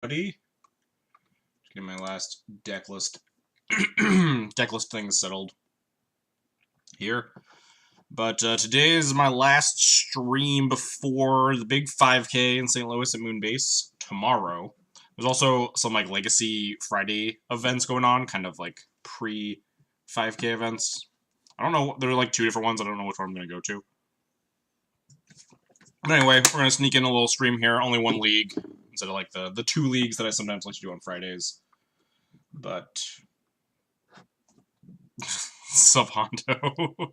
Buddy. Getting my last deck list things settled here. But today is my last stream before the big 5K in St. Louis at Moonbase tomorrow. There's also some like Legacy Friday events going on, kind of like pre-5K events. I don't know, there are like two different ones. I don't know which one I'm going to go to. But anyway, we're going to sneak in a little stream here. Only one league instead of like the two leagues that I sometimes like to do on Fridays. But sub Hondo.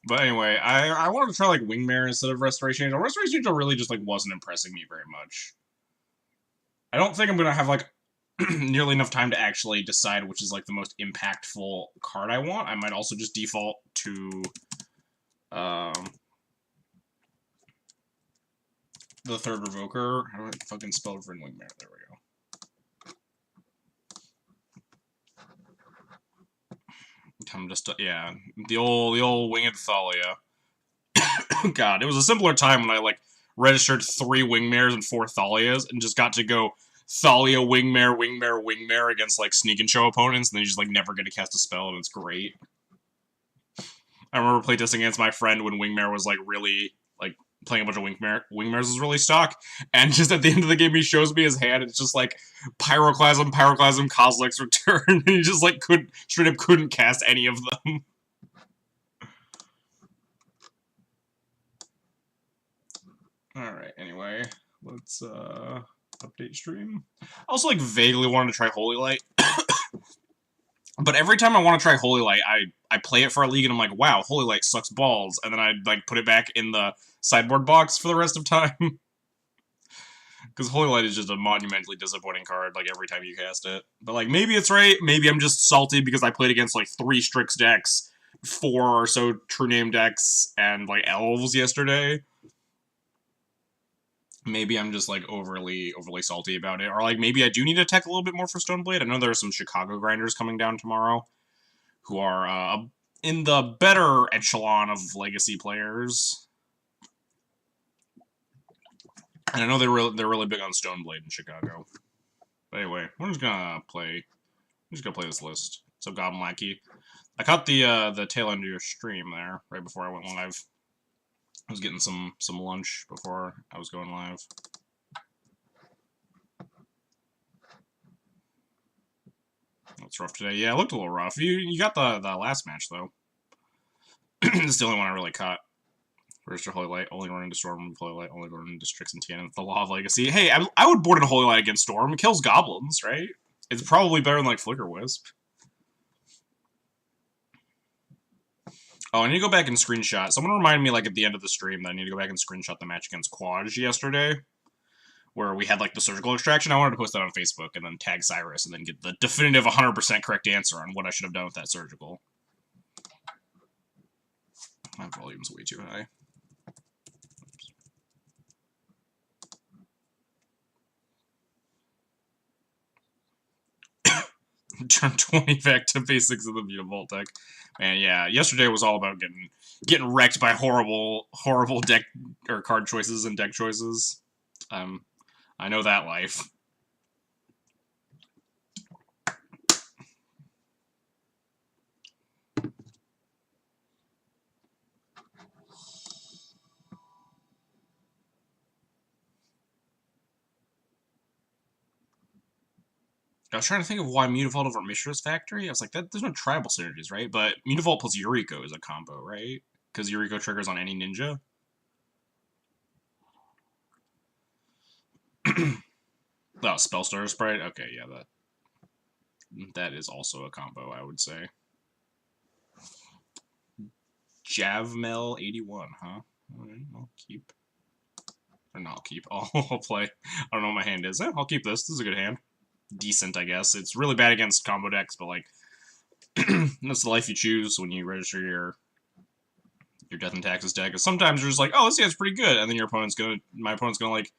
But anyway, I wanted to try like Wingmare instead of Restoration Angel. Restoration Angel really just like wasn't impressing me very much. I don't think I'm gonna have like nearly enough time to actually decide which is like the most impactful card I want. I might also just default to the third Revoker. How do I fucking spell it for Wingmare? There we go. I'm just yeah, the old Winged Thalia. God, it was a simpler time when I like registered 3 Wingmares and 4 Thalias and just got to go Thalia, Wingmare, Wingmare, Wingmare against like sneak and show opponents, and then you just like never get to cast a spell, and it's great. I remember playtesting against my friend when Wingmare was like really like playing a bunch of Wingmares was really stock, and just at the end of the game he shows me his hand, and it's just like Pyroclasm, Kozilek's Return, and he just like straight up couldn't cast any of them. Alright, anyway, let's update stream. I also like vaguely wanted to try Holy Light. But every time I want to try Holy Light, I play it for a league and I'm like, wow, Holy Light sucks balls, and then I like put it back in the sideboard box for the rest of time. Because Holy Light is just a monumentally disappointing card, like, every time you cast it. But, like, maybe it's right, maybe I'm just salty because I played against, like, 3 Strix decks, 4 or so True Name decks, and, like, Elves yesterday. Maybe I'm just, like, overly salty about it. Or, like, maybe I do need to tech a little bit more for Stoneblade. I know there are some Chicago grinders coming down tomorrow who are, in the better echelon of Legacy players. And I know they're really big on Stoneblade in Chicago. But anyway, we're just gonna play this list. So Goblin Lackey. I caught the tail end of your stream there, right before I went live. I was getting some lunch before I was going live. That's rough today. Yeah, it looked a little rough. You got the last match though. It's the only one I really caught. Register Holy Light, only run into Storm, Holy Light, only run into Strix and Tien. The Law of Legacy. Hey, I would board in Holy Light against Storm. It kills goblins, right? It's probably better than like Flicker Wisp. Oh, I need to go back and screenshot. Someone reminded me, like, at the end of the stream that I need to go back and screenshot the match against Quaj yesterday, where we had, like, the surgical extraction. I wanted to post that on Facebook and then tag Cyrus and then get the definitive 100% correct answer on what I should have done with that surgical. My volume's way too high. Turn 20 back to basics of the Vita Vault deck. Man, yeah, yesterday was all about getting wrecked by horrible deck or card choices and deck choices. I know that life. I was trying to think of why Mutavault over Mishra's Factory. I was like, there's no tribal synergies, right? But Mutavault plus Yuriko is a combo, right? Because Yuriko triggers on any ninja. Oh, Spellstar Sprite? Okay, yeah, that is also a combo, I would say. Javmel 81, huh? Alright, I'll keep. Or not, I'll keep. I'll play. I don't know what my hand is. I'll keep this. This is a good hand. Decent, I guess. It's really bad against combo decks, but like that's the life you choose when you register your Death and Taxes deck. Sometimes you're just like, oh, this guy's pretty good, and then my opponent's gonna like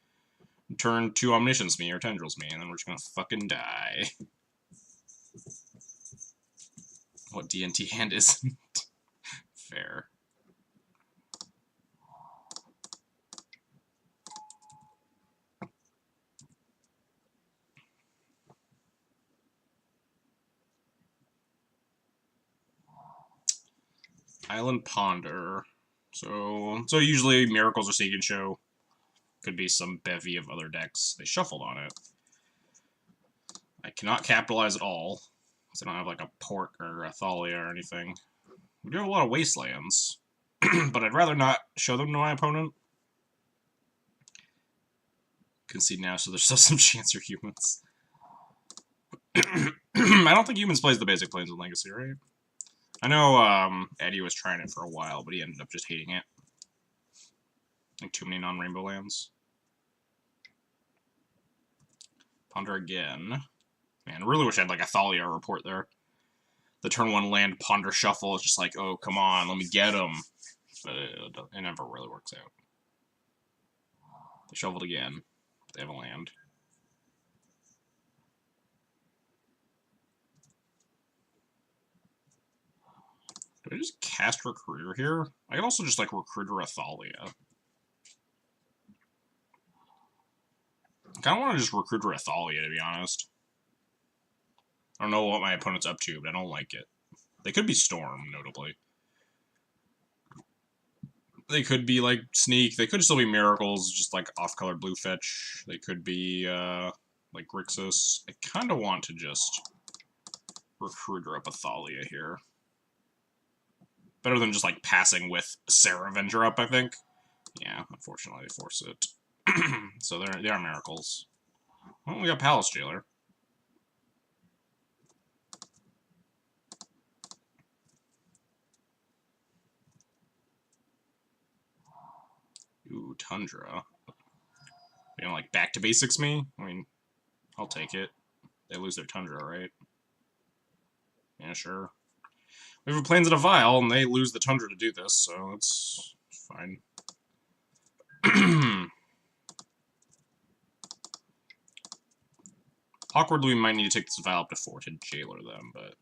turn 2 Omniscience me or Tendrils me, and then we're just gonna fucking die. What D&T hand isn't fair. Island Ponder. So usually Miracles or Seek and Show. Could be some bevy of other decks. They shuffled on it. I cannot capitalize at all. Because I don't have like a Port or a Thalia or anything. We do have a lot of Wastelands. But I'd rather not show them to my opponent. Concede now, so there's still some chance for humans. I don't think humans plays the basic planes in Legacy, right? I know Eddie was trying it for a while, but he ended up just hating it. Like too many non-rainbow lands. Ponder again. Man, I really wish I had like a Thalia report there. The turn 1 land Ponder Shuffle is just like, oh, come on, let me get him. But it never really works out. They shuffled again. They have a land. Do I just cast Recruiter here? I can also just, like, Recruiter a Thalia. I kind of want to just Recruiter a Thalia, to be honest. I don't know what my opponent's up to, but I don't like it. They could be Storm, notably. They could be, like, Sneak. They could still be Miracles, just, like, off-color blue fetch. They could be, like, Grixis. I kind of want to just Recruiter up a Thalia here. Better than just, like, passing with Sarah Avenger up, I think. Yeah, unfortunately, they force it. So they are Miracles. Well, we got Palace Jailer. Ooh, Tundra. You know, like, back to basics me? I mean, I'll take it. They lose their Tundra, right? Yeah, sure. We have a Plains in a Vial, and they lose the Tundra to do this, so it's fine. Awkwardly, we might need to take this Vial up to 4 to Jailer them, but...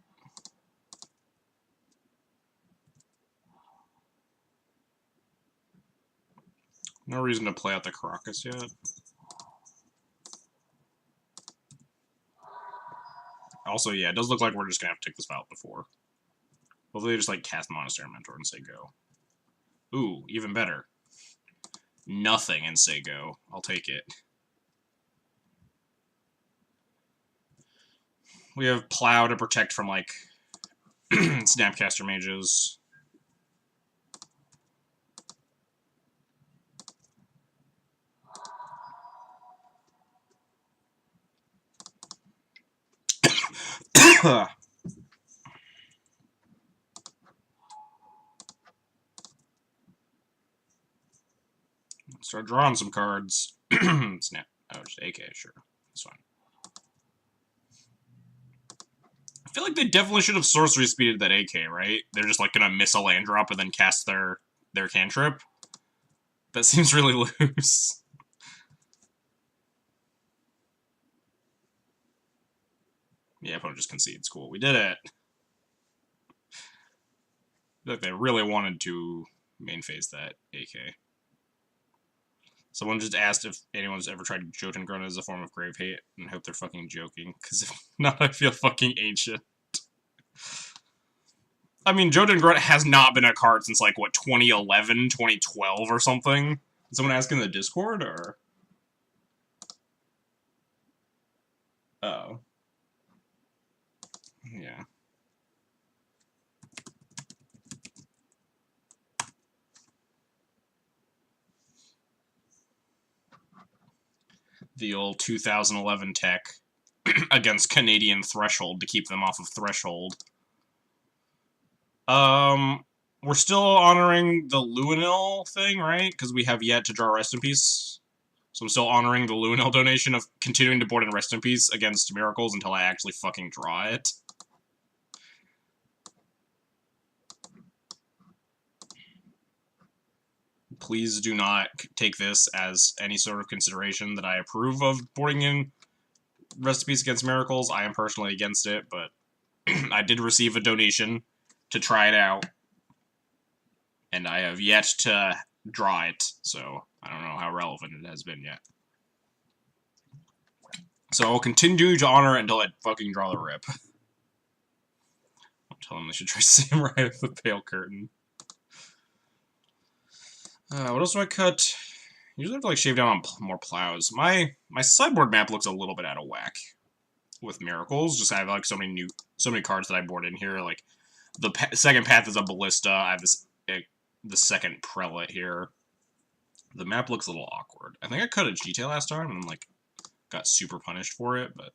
No reason to play out the Caracas yet. Also, yeah, it does look like we're just gonna have to take this Vial up to 4. Hopefully they just, like, cast Monastery Mentor and say go. Ooh, even better. Nothing and say go. I'll take it. We have Plow to protect from, like, Snapcaster Mages. Start drawing some cards. Snap. Oh, just AK, sure. That's fine. I feel like they definitely should have sorcery speeded that AK, right? They're just like gonna miss a land drop and then cast their cantrip. That seems really loose. Yeah, opponent just concedes. Cool, we did it. Like they really wanted to main phase that AK. Someone just asked if anyone's ever tried Jotun Grunt as a form of Grave Hate, and I hope they're fucking joking, because if not, I feel fucking ancient. I mean, Jotun Grunt has not been a card since, like, what, 2011, 2012 or something? Is someone asking in the Discord, or...? Oh. Yeah. The old 2011 tech against Canadian Threshold to keep them off of Threshold. We're still honoring the Luinil thing, right? Because we have yet to draw Rest in Peace. So I'm still honoring the Luinil donation of continuing to board in Rest in Peace against Miracles until I actually fucking draw it. Please do not take this as any sort of consideration that I approve of boarding in Rest in Peace against Miracles. I am personally against it, but I did receive a donation to try it out. And I have yet to draw it, so I don't know how relevant it has been yet. So I'll continue to honor it until I fucking draw the rip. I'll tell them they should try Samurai of the Pale Curtain. What else do I cut? Usually I have to like shave down on more plows. My sideboard map looks a little bit out of whack with miracles. Just I have like so many cards that I board in here. Like the second path is a ballista. I have this the second prelate here. The map looks a little awkward. I think I cut a GTA last time and like got super punished for it, but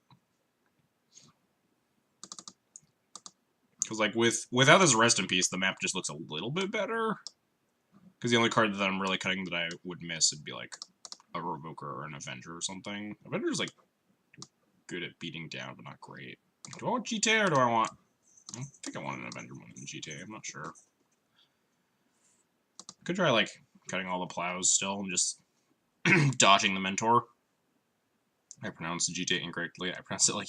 because like without this rest in peace, the map just looks a little bit better. Because the only card that I'm really cutting that I would miss would be like a Revoker or an Avenger or something. Avenger's like good at beating down, but not great. Do I want GTA or do I want... I think I want an Avenger more than GTA, I'm not sure. Could try like cutting all the plows still and just dodging the Mentor. I pronounced GTA incorrectly. I pronounced it like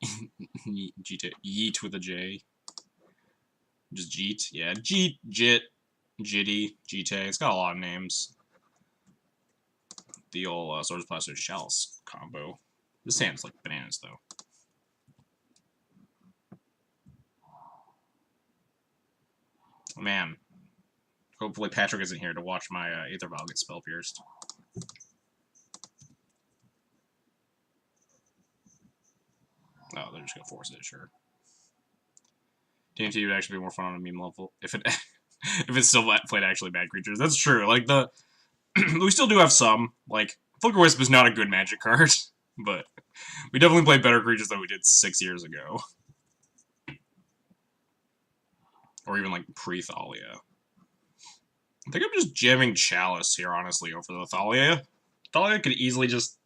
GTA, yeet with a J. Just Jeet. Yeah, Jeet, Jit. Jitty, GTA, it's got a lot of names. The old Swords, Plasters, Chalice combo. This hand's like bananas, though. Man. Hopefully Patrick isn't here to watch my Aether Vial get spell pierced. Oh, they're just gonna force it, sure. D&T would actually be more fun on a meme level if it if it's still played actually bad creatures. That's true. Like the we still do have some. Like Flicker Wisp is not a good Magic card, but we definitely play better creatures than we did 6 years ago, or even like pre-Thalia. I think I'm just jamming Chalice here, honestly, over the Thalia. Thalia could easily just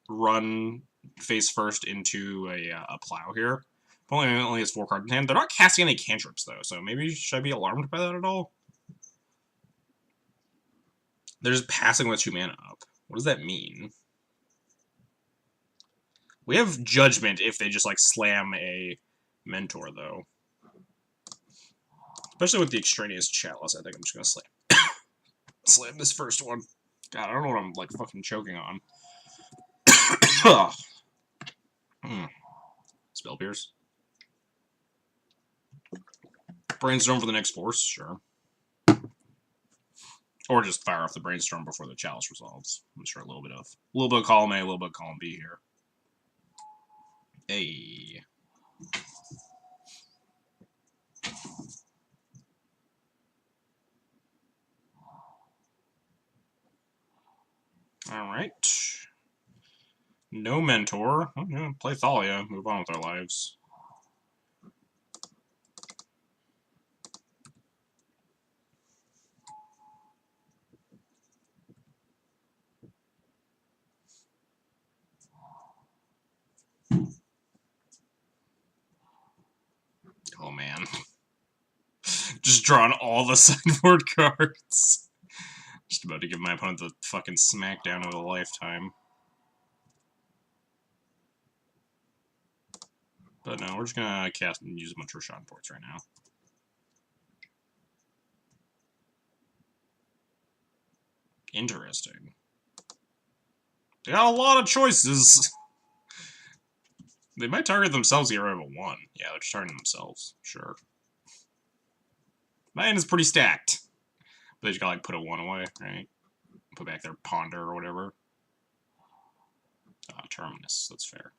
run face first into a plow here. Only has 4 cards in hand. They're not casting any cantrips, though, so maybe should I be alarmed by that at all? They're just passing with 2 mana up. What does that mean? We have Judgment if they just, like, slam a Mentor, though. Especially with the Extraneous Chalice, I think I'm just gonna slam this first one. God, I don't know what I'm, like, fucking choking on. Spell Pierce. Brainstorm for the next force, sure. Or just fire off the Brainstorm before the Chalice resolves. I'm sure a little bit of column A, a little bit of column B here. Hey. Alright. No Mentor. Oh, yeah, play Thalia. Move on with our lives. Oh, man. Just drawing all the sideboard cards. Just about to give my opponent the fucking smackdown of a lifetime. But no, we're just gonna cast and use a bunch of Rashad ports right now. Interesting. They got a lot of choices. They might target themselves here over 1. Yeah, they're just targeting themselves. Sure. My hand is pretty stacked. But they just gotta like put a 1 away, right? Put back their Ponder or whatever. Terminus, that's fair.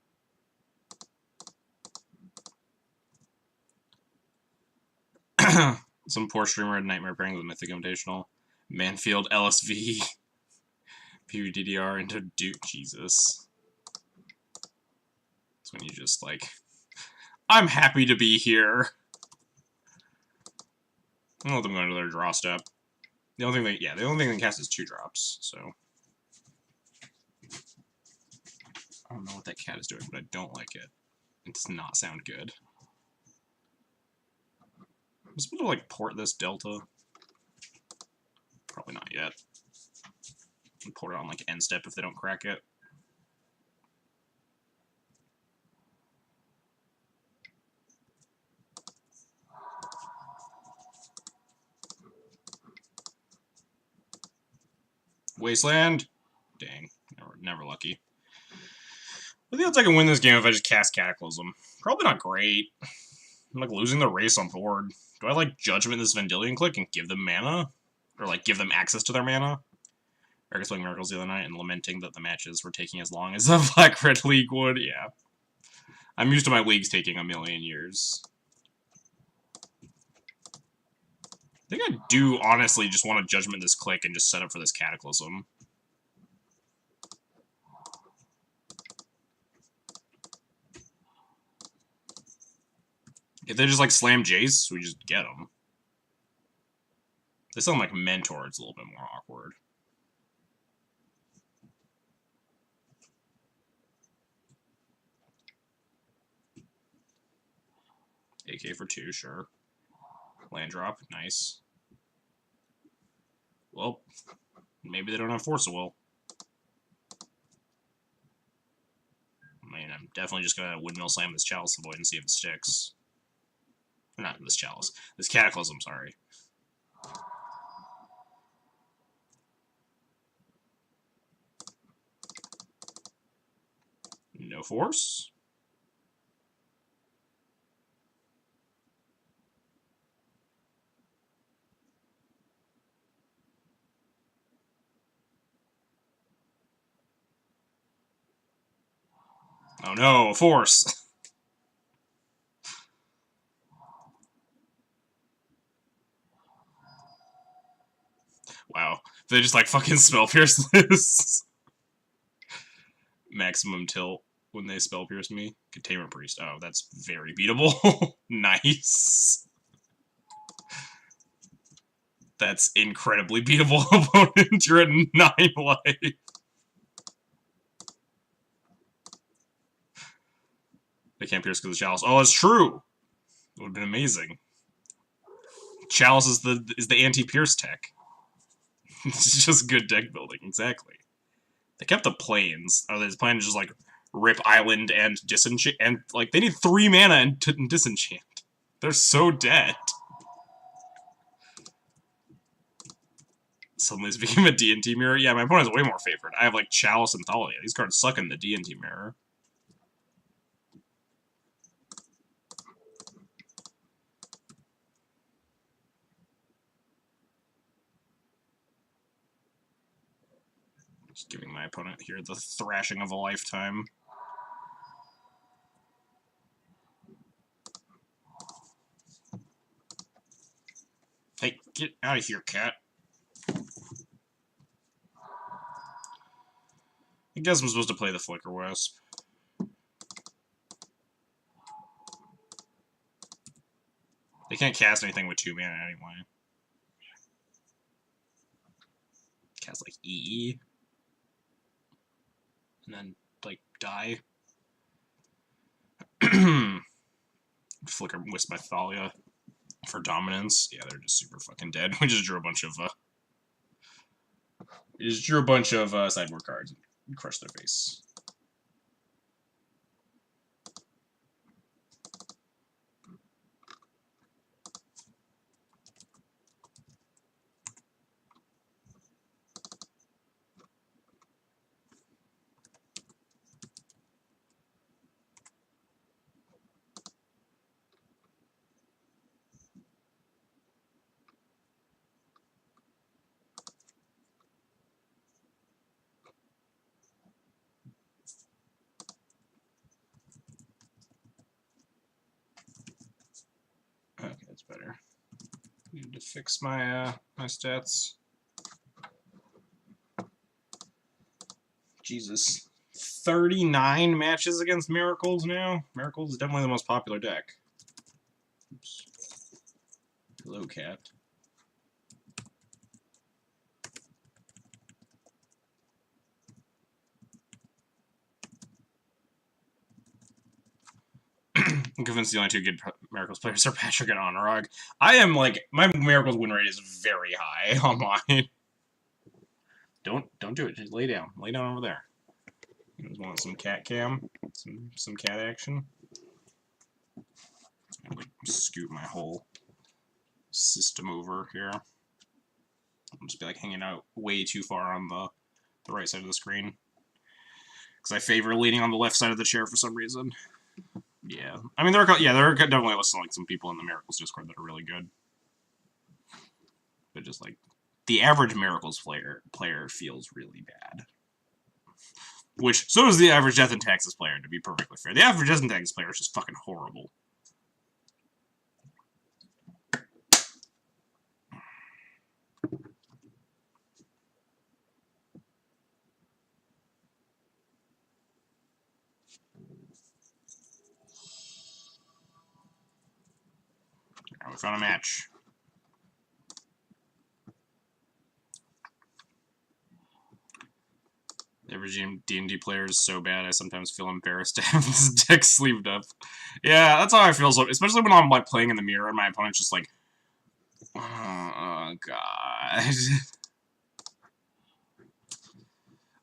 Some poor streamer had Nightmare pairing with Mythic Invitational. Manfield, LSV, PUDDR into Duke. Jesus. That's when you just like, I'm happy to be here. I don't know if I'm going to their draw step. The only thing they can cast is 2 drops, so. I don't know what that cat is doing, but I don't like it. It does not sound good. I'm supposed to, like, port this Delta. Probably not yet. And port it on, like, end step if they don't crack it. Wasteland? Dang. Never lucky. I think I can win this game if I just cast Cataclysm. Probably not great. I'm like losing the race on board. Do I like Judgment this Vendilion Click and give them mana? Or, like, give them access to their mana. I guess playing Miracles the other night and lamenting that the matches were taking as long as the Black-Red League would, yeah. I'm used to my leagues taking a million years. I think I do honestly just want to Judgment this click and just set up for this Cataclysm. If they just, like, slam Jace, we just get them. They sound like Mentor, it's a little bit more awkward. AK for 2, sure. Land drop, nice. Well, maybe they don't have Force of Will. I mean, I'm definitely just gonna Windmill Slam this Chalice Void and see if it sticks. Not this Chalice. This Cataclysm, sorry. No Force. Oh no, a Force! Wow. They just, like, fucking Spell Pierce this. Maximum tilt when they Spell Pierce me. Containment Priest. Oh, that's very beatable. Nice. That's incredibly beatable, opponent. You're at 9 life. They can't pierce because of Chalice. Oh, it's true! It would have been amazing. Chalice is the anti-pierce tech. It's just good deck building, exactly. They kept the planes. Oh, they plan to just, like, rip Island and Disenchant. And, like, they need 3 mana and Disenchant. They're so dead. Suddenly it's became a D&T mirror. Yeah, my opponent's way more favored. I have, like, Chalice and Thalia. These cards suck in the D&T mirror. Just giving my opponent here the thrashing of a lifetime. Hey, get out of here, cat. I guess I'm supposed to play the Flicker Wisp. They can't cast anything with 2 mana anyway. Cast, like, EE. And then, like, die. Flicker Wisp by Thalia for dominance. Yeah, they're just super fucking dead. We just drew a bunch of, sideboard cards and crushed their face. Okay, that's better. Need to fix my my stats. Jesus. 39 matches against Miracles now? Miracles is definitely the most popular deck. Oops. Hello, cat. I'm convinced the only 2 good Miracles players are Patrick and Honorog. I am, like, my Miracles win rate is very high on mine. Don't do it. Just lay down. Lay down over there. You guys want some cat cam? Some cat action? I'll, like, scoot my whole system over here. I'll just be, like, hanging out way too far on the right side of the screen. Because I favor leaning on the left side of the chair for some reason. Yeah. I mean, there are definitely, like, some people in the Miracles Discord that are really good. But just, like, the average Miracles player feels really bad. Which, so does the average Death and Taxes player, to be perfectly fair. The average Death and Taxes player is just fucking horrible. Right, we found a match. The average D&D player is so bad, I sometimes feel embarrassed to have this deck sleeved up. Yeah, that's how I feel, so, especially when I'm like playing in the mirror and my opponent's just like, oh god.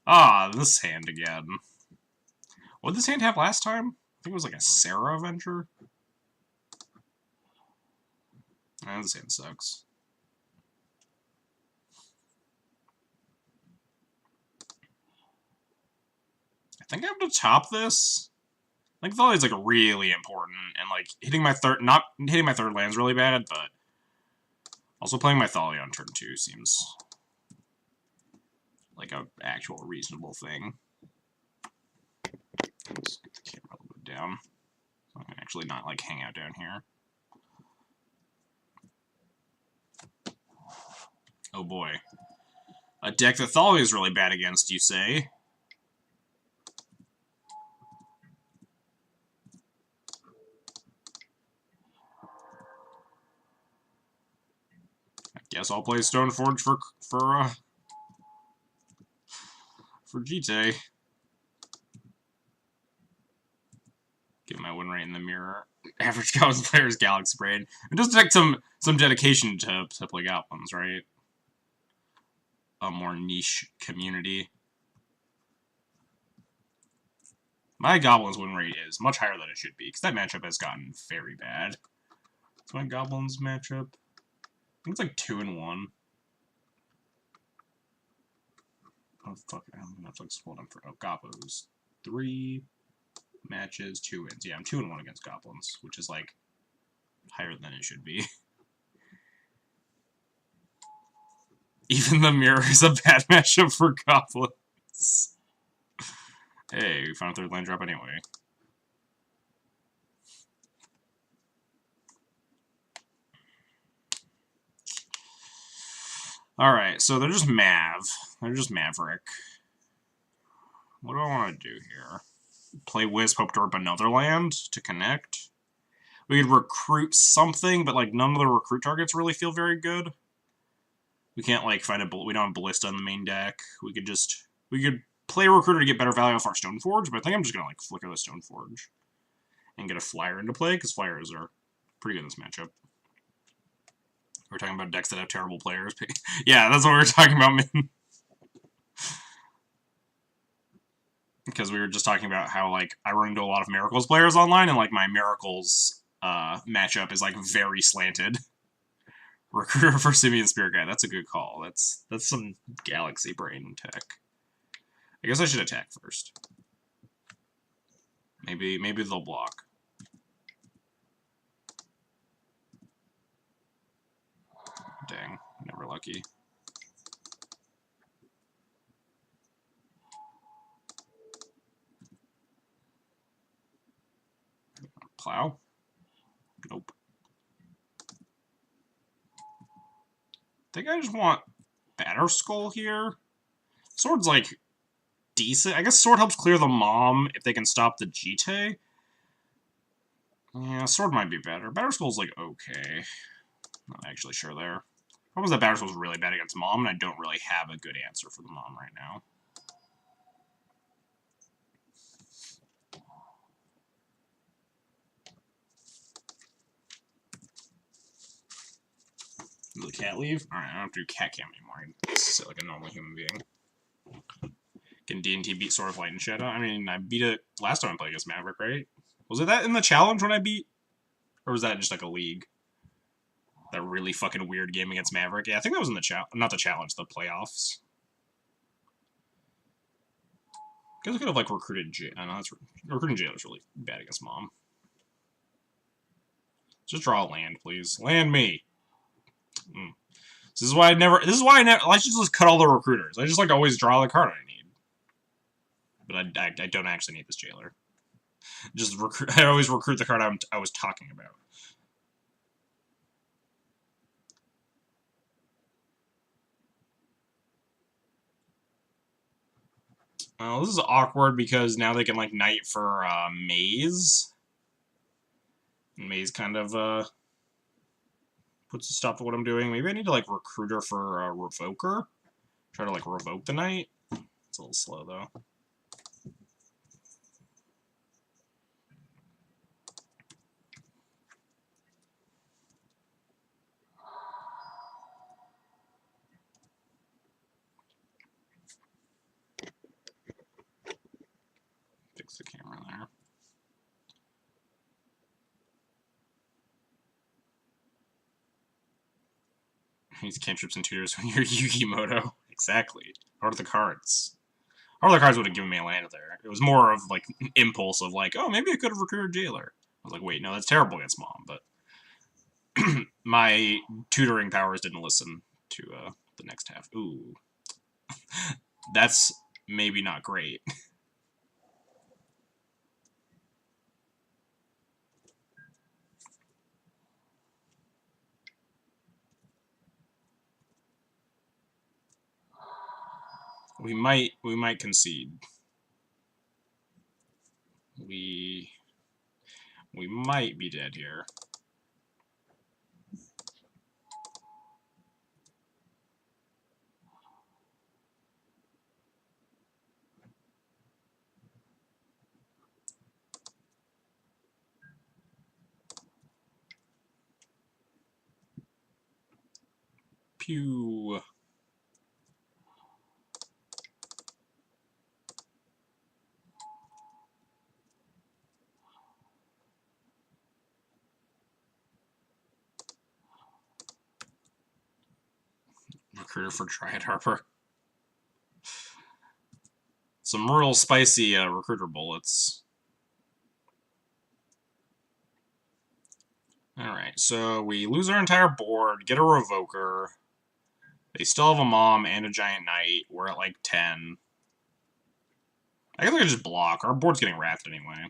Ah, this hand again. What did this hand have last time? I think it was like a Sarah Avenger. Ah, this hand sucks. I think I have to top this. I think Volley is like really important, and like not hitting my third land's really bad, but also playing my Thalia on turn 2 seems like a actual reasonable thing. Let's get the camera a little bit down. So I can actually not like hang out down here. Oh boy. A deck that Thalia is really bad against, you say? I guess I'll play Stoneforge for GT. Get my win rate in the mirror. Average Goblins player is Galaxy Brain. It does detect some dedication to play Goblins, right? A more niche community. My Goblins win rate is much higher than it should be, because that matchup has gotten very bad. It's my Goblins matchup. I think it's like 2-1. Oh fuck, I'm gonna have to like scroll down for Goblins. 3 matches, 2 wins. Yeah, I'm 2-1 against Goblins, which is like higher than it should be. Even the mirror is a bad matchup for Goblins. Hey, we found a third land drop anyway. Alright, so they're just Mav. They're just Maverick. What do I want to do here? Play Wisp, hope to rip another land to connect. We could recruit something, but like none of the recruit targets really feel very good. We can't like find a we don't have Ballista in the main deck. We could play a recruiter to get better value off our Stoneforge, but I think I'm just gonna like flicker the Stoneforge and get a flyer into play, because flyers are pretty good in this matchup. We're talking about decks that have terrible players. Yeah, that's what we were talking about, man. Because we were just talking about how, like, I run into a lot of Miracles players online, and, like, my Miracles matchup is, like, very slanted. Recruiter for Simeon Spirit Guide. That's a good call. That's some Galaxy Brain tech. I guess I should attack first. Maybe they'll block. Dang, never lucky. Plow? Nope. I think I just want Batterskull here. Sword's like decent. I guess Sword helps clear the Mom if they can stop the GT. Yeah, Sword might be better. Batterskull's like okay. Not actually sure there. Problem is that Batterskull's really bad against Mom, and I don't really have a good answer for the Mom right now. Will the cat leave? Alright, I don't have to do cat cam anymore. I can sit like a normal human being. Can D&T beat Sword of Light and Shadow? I mean, I beat it last time I played against Maverick, right? Was it that in the challenge when I beat? Or was that just like a league? That really fucking weird game against Maverick? Yeah, I think that was in the not the challenge, the playoffs. I guess I could have like recruited J. I know that's recruiting J was really bad against Mom. Just draw a land, please. Land me! This is why I never. I should just cut all the recruiters. I just like to always draw the card I need. But I don't actually need this jailer. Just recruit. I always recruit the card I was talking about. Well, this is awkward because now they can like knight for Maze. And Maze kind of puts a stop to what I'm doing. Maybe I need to like recruiter for Revoker. Try to like revoke the knight. It's a little slow though. Fix the camera there. These cantrips and tutors when you're Yukimoto. Exactly. What are the cards? All the cards would have given me a land there. It was more of like impulse of like, oh, maybe I could have recruited Jailer. I was like, wait, no, that's terrible against Mom, but my tutoring powers didn't listen to the next half. Ooh. That's maybe not great. We might concede. We might be dead here. Pew. Recruiter for Triad Harper. Some real spicy recruiter bullets. Alright, so we lose our entire board, get a Revoker. They still have a Mom and a Giant Knight. We're at like 10. I guess I could just block. Our board's getting wrathed anyway.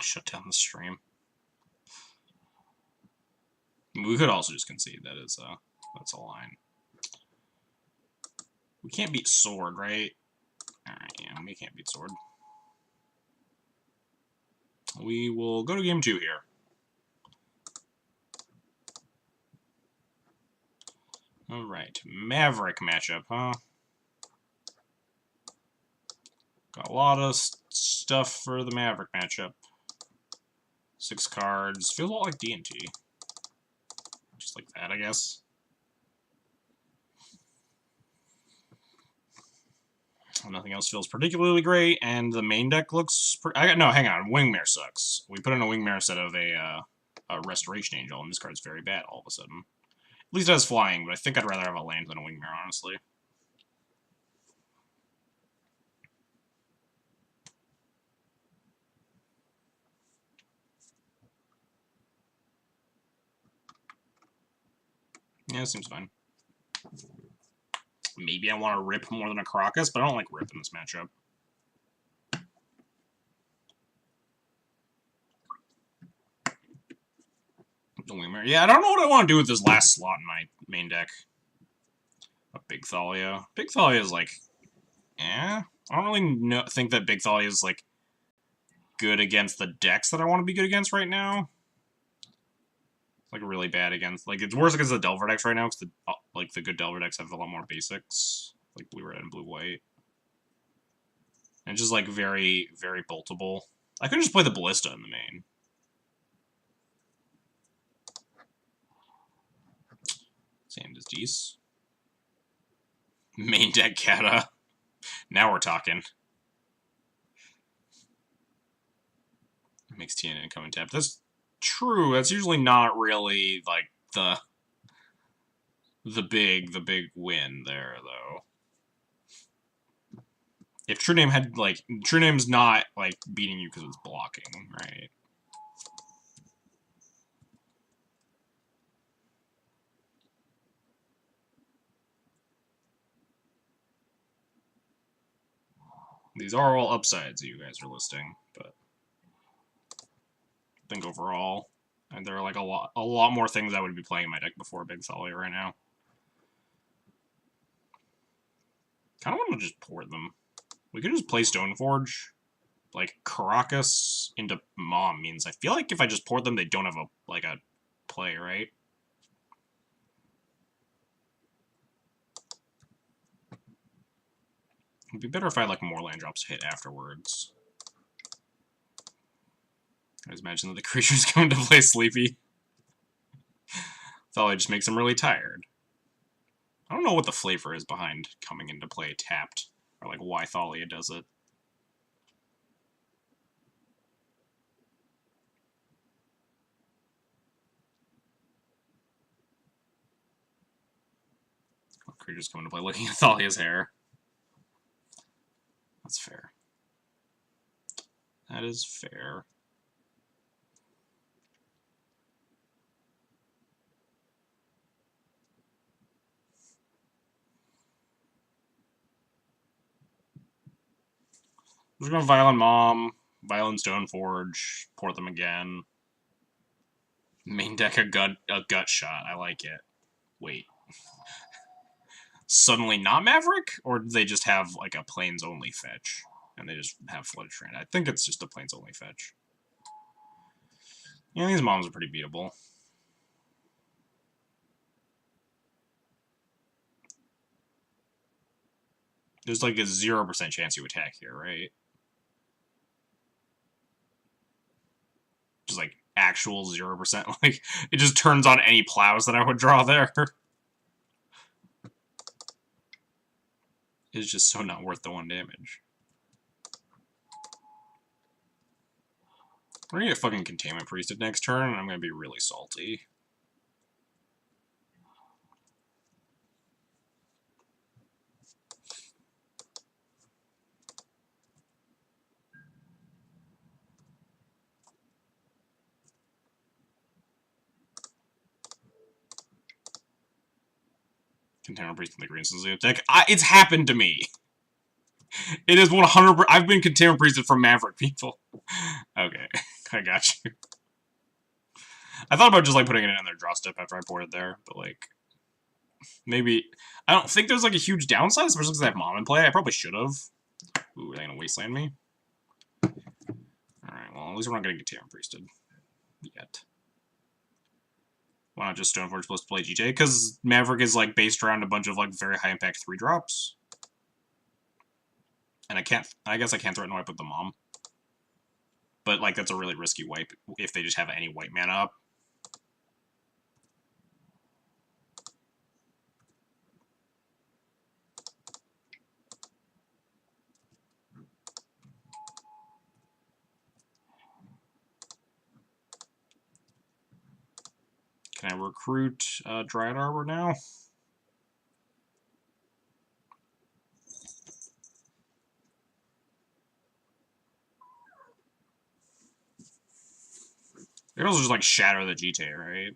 Shut down the stream. We could also just concede. That's a line. We can't beat Sword, right? Alright, yeah, we can't beat Sword. We will go to game 2 here. Alright, Maverick matchup, huh? Got a lot of stuff for the Maverick matchup. 6 cards. Feels a lot like D&T. Just like that, I guess. Nothing else feels particularly great, and the main deck looks... no, hang on. Wingmare sucks. We put in a Wingmare instead of a Restoration Angel, and this card's very bad all of a sudden. At least it has flying, but I think I'd rather have a land than a Wingmare, honestly. Yeah, it seems fine. Maybe I want to rip more than a Caracas, but I don't like rip in this matchup. Yeah, I don't know what I want to do with this last slot in my main deck. A Big Thalia. Big Thalia is like, I don't really think that Big Thalia is like good against the decks that I want to be good against right now. It's like really bad against, like it's worse against the Delver decks right now because the good Delver decks have a lot more basics, like blue red and blue white. And it's just like very, very boltable. I could just play the Ballista in the main. Same as Dees. Main deck Kata. Now we're talking. It makes TNN come and tap. That's true. That's usually not really, like, the big win there, though. If True Name had, like, True Name's not, like, beating you because it's blocking, right? These are all upsides that you guys are listing, but I think overall, and there are, like, a lot more things I would be playing in my deck before Big Thalia right now. Kind of want to just port them. We could just play Stoneforge. Like, Caracas into Mom means I feel like if I just port them, they don't have a play, right? It'd be better if I had, like, more land drops hit afterwards. I just imagine that the creature's going to play Sleepy. Thalia just makes him really tired. I don't know what the flavor is behind coming into play tapped, or, like, why Thalia does it. Creatures come into play looking at Thalia's hair. That's fair. That is fair. We're going to Violent Mom, Violent Stoneforge, port them again. Main deck a gut shot. I like it. Wait. Suddenly not Maverick? Or do they just have, like, a Plains-only fetch? And they just have Flooded Strand? I think it's just a Plains-only fetch. Yeah, these moms are pretty beatable. There's, like, a 0% chance you attack here, right? Just, like, actual 0%. Like, it just turns on any plows that I would draw there. It's just so not worth the 1 damage. We're gonna get fucking Containment Priested next turn, and I'm gonna be really salty. Containment Priest in the Green Sleuth deck. It's happened to me! It is 100%. I've been Containment Priested from Maverick people. Okay, I got you. I thought about just, like, putting it in their draw step after I boarded there, but, like, maybe... I don't think there's, like, a huge downside, especially because I have Mom in play. I probably should have. Ooh, are they gonna wasteland me? Alright, well, at least we're not getting Containment Priested. Yet. Why not just Stoneforge plus play GJ? Because Maverick is, like, based around a bunch of, like, very high-impact 3-drops. And I guess I can't threaten wipe with the Mom. But, like, that's a really risky wipe if they just have any white mana up. Can I recruit Dryad Arbor now? They can also just, like, shatter the GTA, right?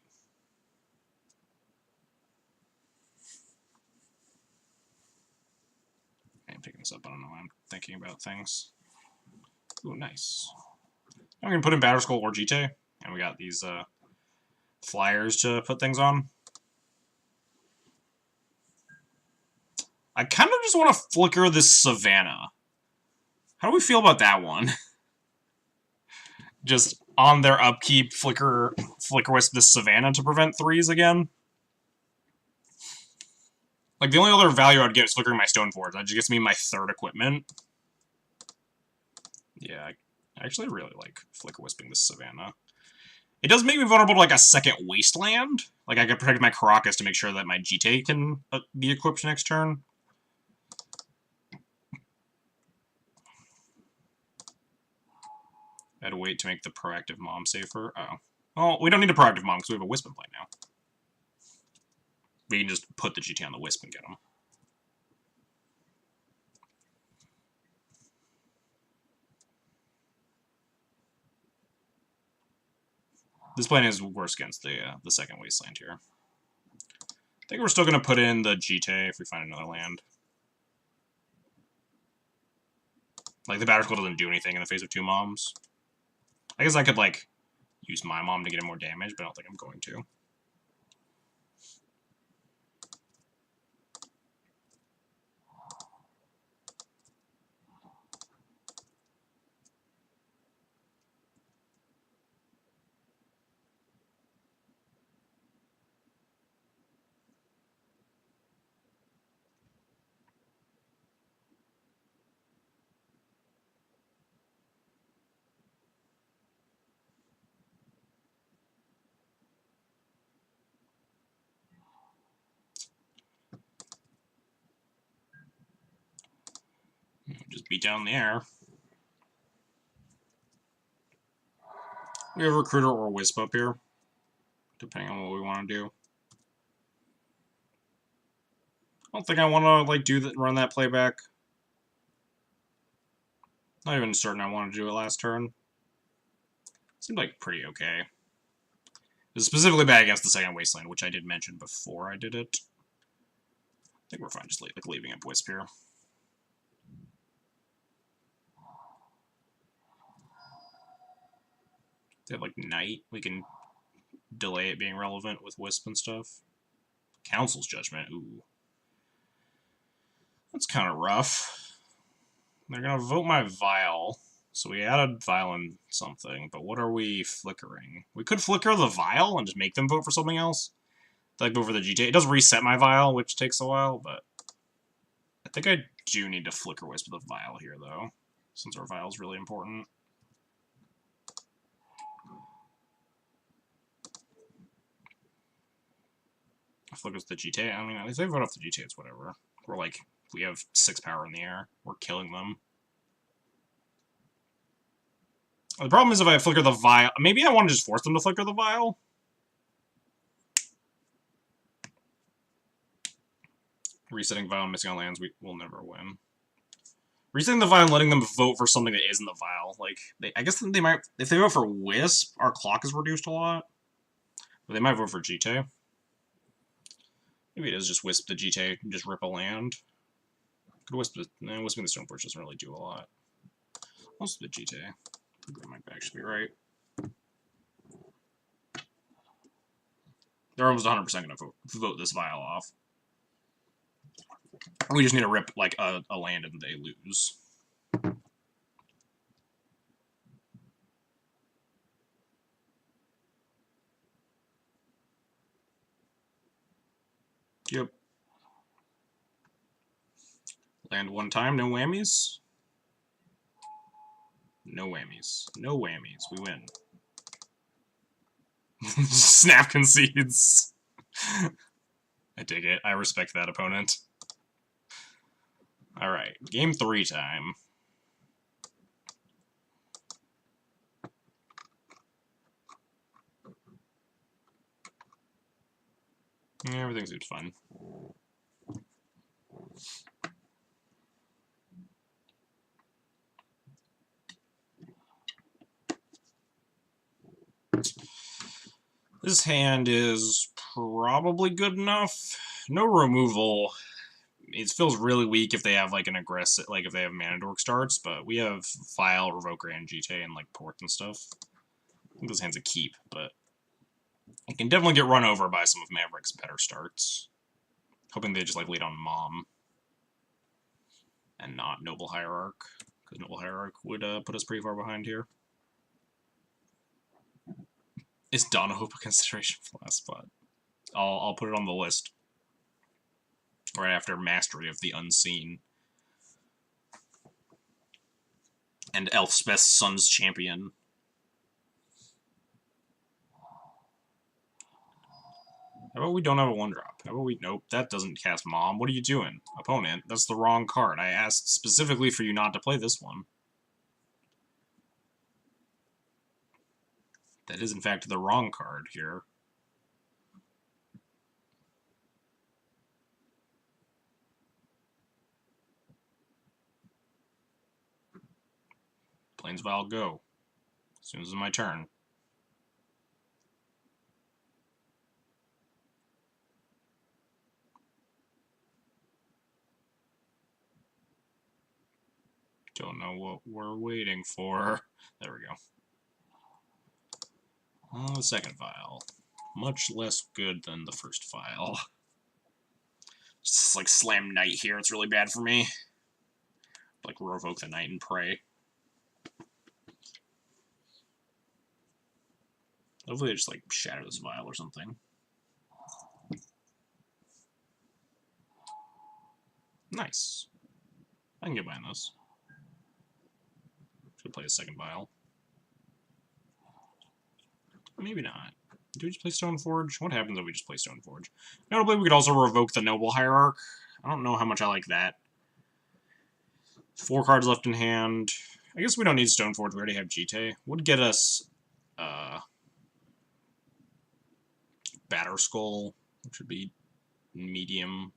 I'm picking this up. I don't know why I'm thinking about things. Ooh, nice. I'm going to put in Batterskull or GTA. And we got these flyers to put things on. I kind of just want to flicker this Savannah. How do we feel about that one? Just on their upkeep, flicker wisp this Savannah to prevent 3s again. Like, the only other value I'd get is flickering my Stoneforge. That just gets me my 3rd equipment. Yeah, I actually really like flicker wisping this Savannah. It does make me vulnerable to, like, a 2nd Wasteland. Like, I can protect my Caracas to make sure that my GTA can be equipped next turn. I had to wait to make the proactive mom safer. Oh. Well, we don't need a proactive mom because we have a Wisp in play now. We can just put the GT on the Wisp and get him. This plan is worse against the second Wasteland here. I think we're still going to put in the GT if we find another land. Like, the Batterskull doesn't do anything in the face of 2 moms. I guess I could, like, use my mom to get him more damage, but I don't think I'm going to. Just beat down the air. We have a Recruiter or a Wisp up here, depending on what we want to do. I don't think I want to, like, run that playback. Not even certain I want to do it last turn. Seemed like pretty okay. It was specifically bad against the second Wasteland, which I did mention before I did it. I think we're fine just like leaving up Wisp here. They have, like, Knight. We can delay it being relevant with Wisp and stuff. Council's Judgment. Ooh. That's kind of rough. They're going to vote my Vial. So we added Vial in something, but what are we flickering? We could flicker the Vial and just make them vote for something else. Like, vote for the GTA. It does reset my Vial, which takes a while, but I think I do need to flicker Wisp with a Vial here, though, since our Vial is really important. Flickers the GTA. I mean, if they vote off the GTA, it's whatever. We're like, we have 6 power in the air. We're killing them. The problem is if I flicker the Vial... Maybe I want to just force them to flicker the Vial. Resetting Vial and missing on lands, we will never win. Resetting the Vial and letting them vote for something that isn't the Vial. Like, I guess they might... If they vote for Wisp, our clock is reduced a lot. But they might vote for GTA. Maybe it is just Wisp the GTA and just rip a land. Could Wisping the Stoneforge doesn't really do a lot. Wisp the GTA. That might actually be right. They're almost 100% going to vote this Vial off. We just need to rip, like, a land and they lose. Yep. Land one time, no whammies. No whammies. No whammies. We win. Snap concedes. I dig it. I respect that opponent. Alright, game 3 time. Yeah, everything seems fun. This hand is probably good enough. No removal. It feels really weak if they have, like, an aggressive, like, if they have Mana Dork starts, but we have File, Revoker, and GTA, and, like, Port and stuff. I think this hand's a keep, but it can definitely get run over by some of Maverick's better starts. Hoping they just, like, lead on Mom. And not Noble Hierarch, because Noble Hierarch would put us pretty far behind here. Is Dawn a hope of consideration for the last spot? I'll put it on the list. Right after Mastery of the Unseen. And Elspeth's Son's Champion. How about we don't have a 1-drop? How about we... Nope, that doesn't cast Mom. What are you doing? Opponent, that's the wrong card. I asked specifically for you not to play this one. That is, in fact, the wrong card here. Planesvile, go. As soon as it's my turn. Don't know what we're waiting for. There we go. The second vial. Much less good than the first vial. Just like slam Knight here, it's really bad for me. Like revoke the Knight and pray. Hopefully I just like shatter this vial or something. Nice. I can get behind this. Should play a second vial. Maybe not. Do we just play Stoneforge? What happens if we just play Stoneforge? Notably, we could also revoke the Noble Hierarch. I don't know how much I like that. 4 cards left in hand. I guess we don't need Stoneforge. We already have Jite. Would get us Batterskull, which would be medium.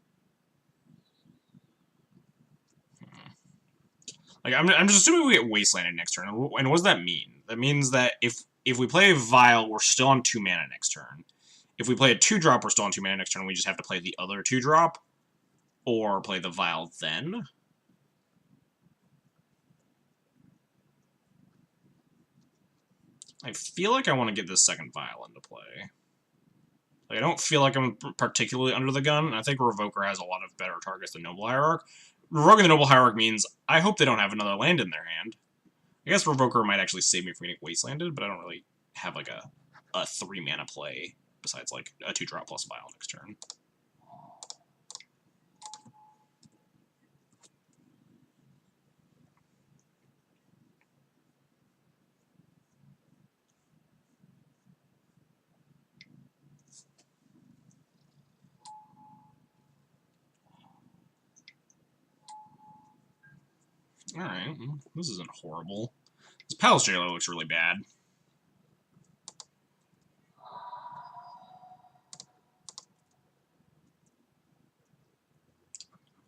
Like I'm just assuming we get Wastelanded next turn. And what does that mean? That means that if we play a Vial, we're still on 2 mana next turn. If we play a 2-drop, we're still on 2 mana next turn. We just have to play the other 2-drop, or play the Vial then. I feel like I want to get this second Vial into play. Like, I don't feel like I'm particularly under the gun. I think Revoker has a lot of better targets than Noble Hierarch. Revoking the Noble Hierarch means I hope they don't have another land in their hand. I guess Revoker might actually save me from getting Wastelanded, but I don't really have like a 3-mana play besides like a 2-drop plus Vial next turn. Alright, this isn't horrible. This Palace Jailer looks really bad.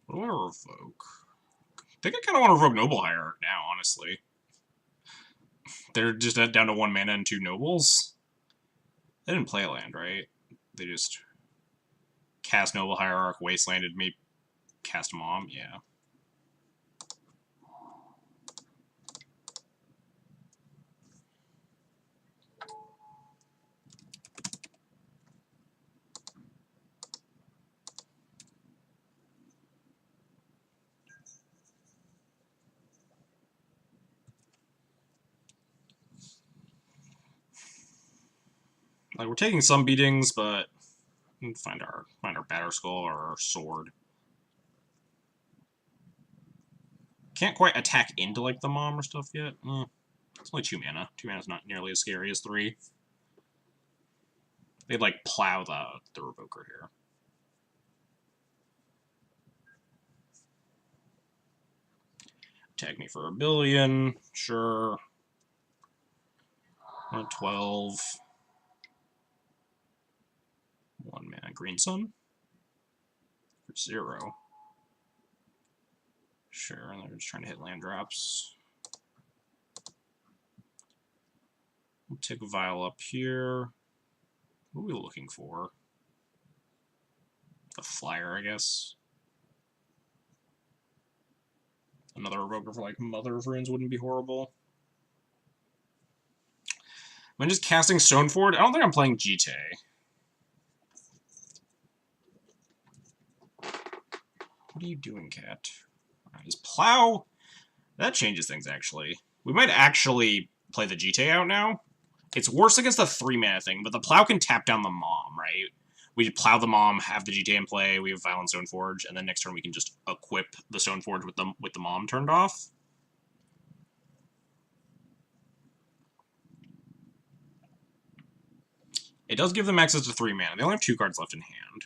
What do I revoke? I think I kind of want to revoke Noble Hierarch now, honestly. They're just down to 1 mana and 2 Nobles. They didn't play a land, right? They just cast Noble Hierarch, Wastelanded me, cast Mom, yeah. Like, we're taking some beatings, but we can find our Batterskull or our sword. Can't quite attack into like the Mom or stuff yet. It's only 2 mana. 2 mana's not nearly as scary as 3. They'd like plow the Revoker here. Attack me for 1 billion, sure. 112. 1 mana Green Sun for 0. Sure, and they're just trying to hit land drops. We'll take a Vial up here. What are we looking for? The Flyer, I guess. Another Revoker for like Mother of Runes wouldn't be horrible. Am I just casting Stoneforge? I don't think I'm playing Jite. What are you doing, cat? Alright, is Plow... That changes things, actually. We might actually play the Jite out now. It's worse against the 3-mana thing, but the Plow can tap down the Mom, right? We plow the Mom, have the Jite in play, we have Violent Stoneforge, and then next turn we can just equip the Stoneforge with the Mom turned off. It does give them access to 3 mana. They only have 2 cards left in hand.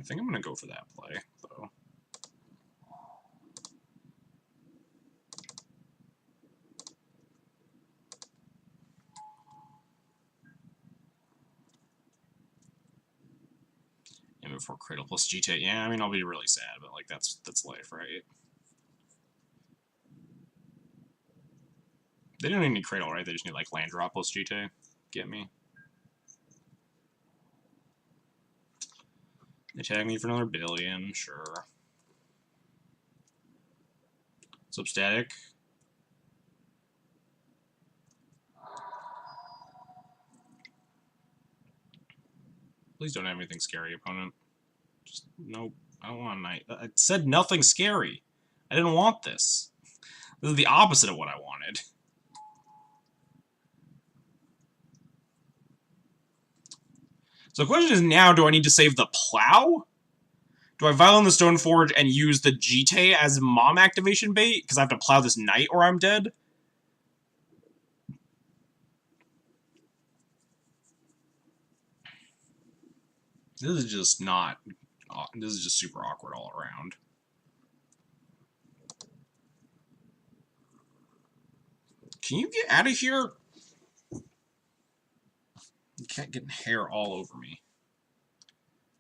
I think I'm going to go for that play, though. before Cradle plus GT. Yeah, I mean, I'll be really sad, but, like, that's life, right? They don't even need Cradle, right? They just need, like, land drop plus GT. Get me. They tag me for another billion, sure. Substatic. Please don't have anything scary, opponent. Just, nope. I don't want a knight. I said nothing scary. I didn't want this. This is the opposite of what I wanted. So the question is now, do I need to save the plow? Do I Violin the Stoneforge and use the GT as mom activation bait? Because I have to plow this knight or I'm dead? This is just not... This is just super awkward all around. Can you get out of here? You can't get hair all over me.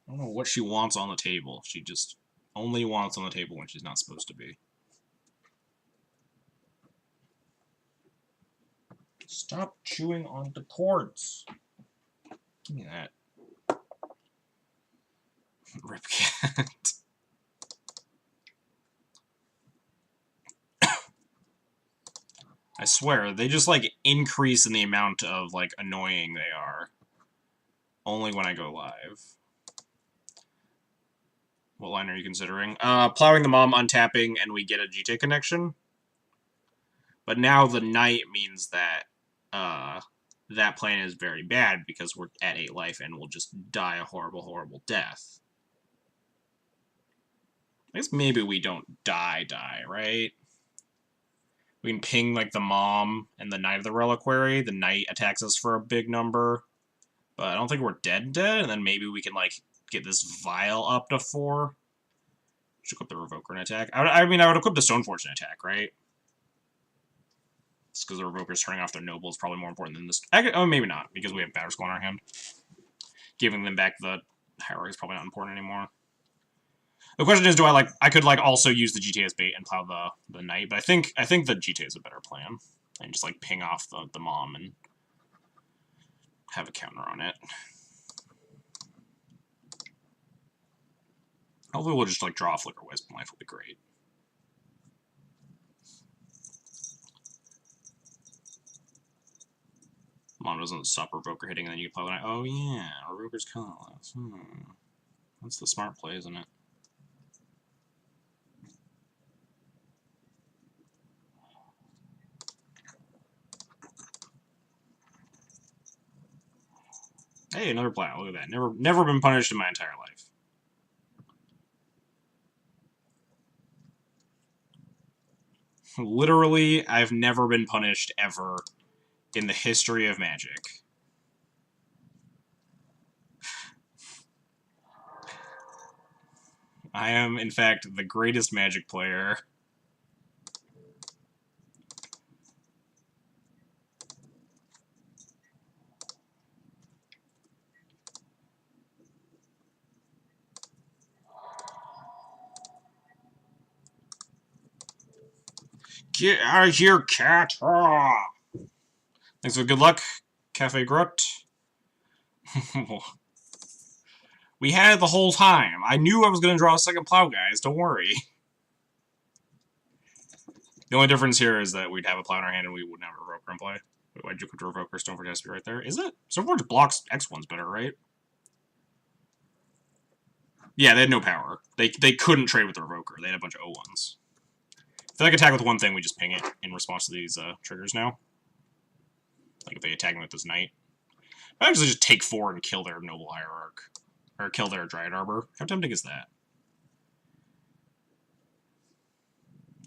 I don't know what she wants on the table. She just only wants on the table when she's not supposed to be. Stop chewing on the cords. Give me that. Rip cat. I swear, they just, like, increase in the amount of, like, annoying they are. Only when I go live. What line are you considering? Plowing the mom, untapping, and we get a GT connection. But now the knight means that, that plan is very bad because we're at 8 life and we'll just die a horrible, horrible death. I guess maybe we don't die, right? We can ping, like, the mom and the Knight of the Reliquary. The Knight attacks us for a big number. But I don't think we're dead, and then maybe we can, like, get this Vial up to 4. Should equip the Revoker and attack. I mean, I would equip the Stoneforge and attack, right? Just because the Revoker's turning off their Noble is probably more important than this. Oh, maybe not, because we have Battle Skull in our hand. Giving them back the Hierarchy is probably not important anymore. The question is, do I, like, I could, like, also use the GTA as bait and plow the Knight, but I think the GTA is a better plan. And just, like, ping off the mom and have a counter on it. Hopefully we'll just, like, draw a Flicker Wisp and life will be great. Mom doesn't stop Revoker hitting, and then you can plow the Knight. Oh, yeah, Revoker's colorless. That's the smart play, isn't it? Hey, another plow. Look at that. Never been punished in my entire life. Literally, I've never been punished ever in the history of Magic. I am, in fact, the greatest Magic player. Get out of here, cat! Ah! Thanks for good luck, Cafe Grut. We had it the whole time. I knew I was going to draw a second plow, guys. Don't worry. The only difference here is that we'd have a plow in our hand and we wouldn't have a Revoker in play. Wait, why'd you put Revoker? Stoneforge has to be right there. Is it? Stoneforge blocks X1's better, right? Yeah, they had no power. They couldn't trade with the Revoker. They had a bunch of O1s. If they like attack with one thing, we just ping it in response to these triggers now. Like if they attack me with this Knight. I actually just take 4 and kill their Noble Hierarch. Or kill their Dryad Arbor. How tempting is that?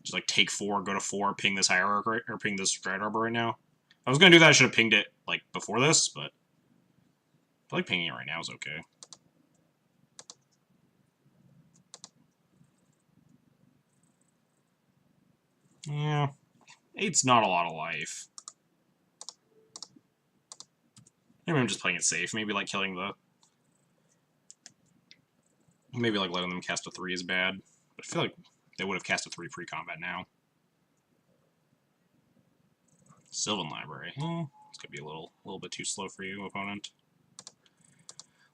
Just like take 4, go to 4, ping this Hierarch, right, or ping this Dryad Arbor right now. If I was gonna do that, I should have pinged it like before this, but I feel like pinging it right now is okay. Yeah, 8's not a lot of life. Maybe I'm just playing it safe. Maybe like killing the Maybe like letting them cast a 3 is bad, but I feel like they would have cast a 3 pre-combat now. Sylvan Library. It's gonna be a little bit too slow for you, opponent.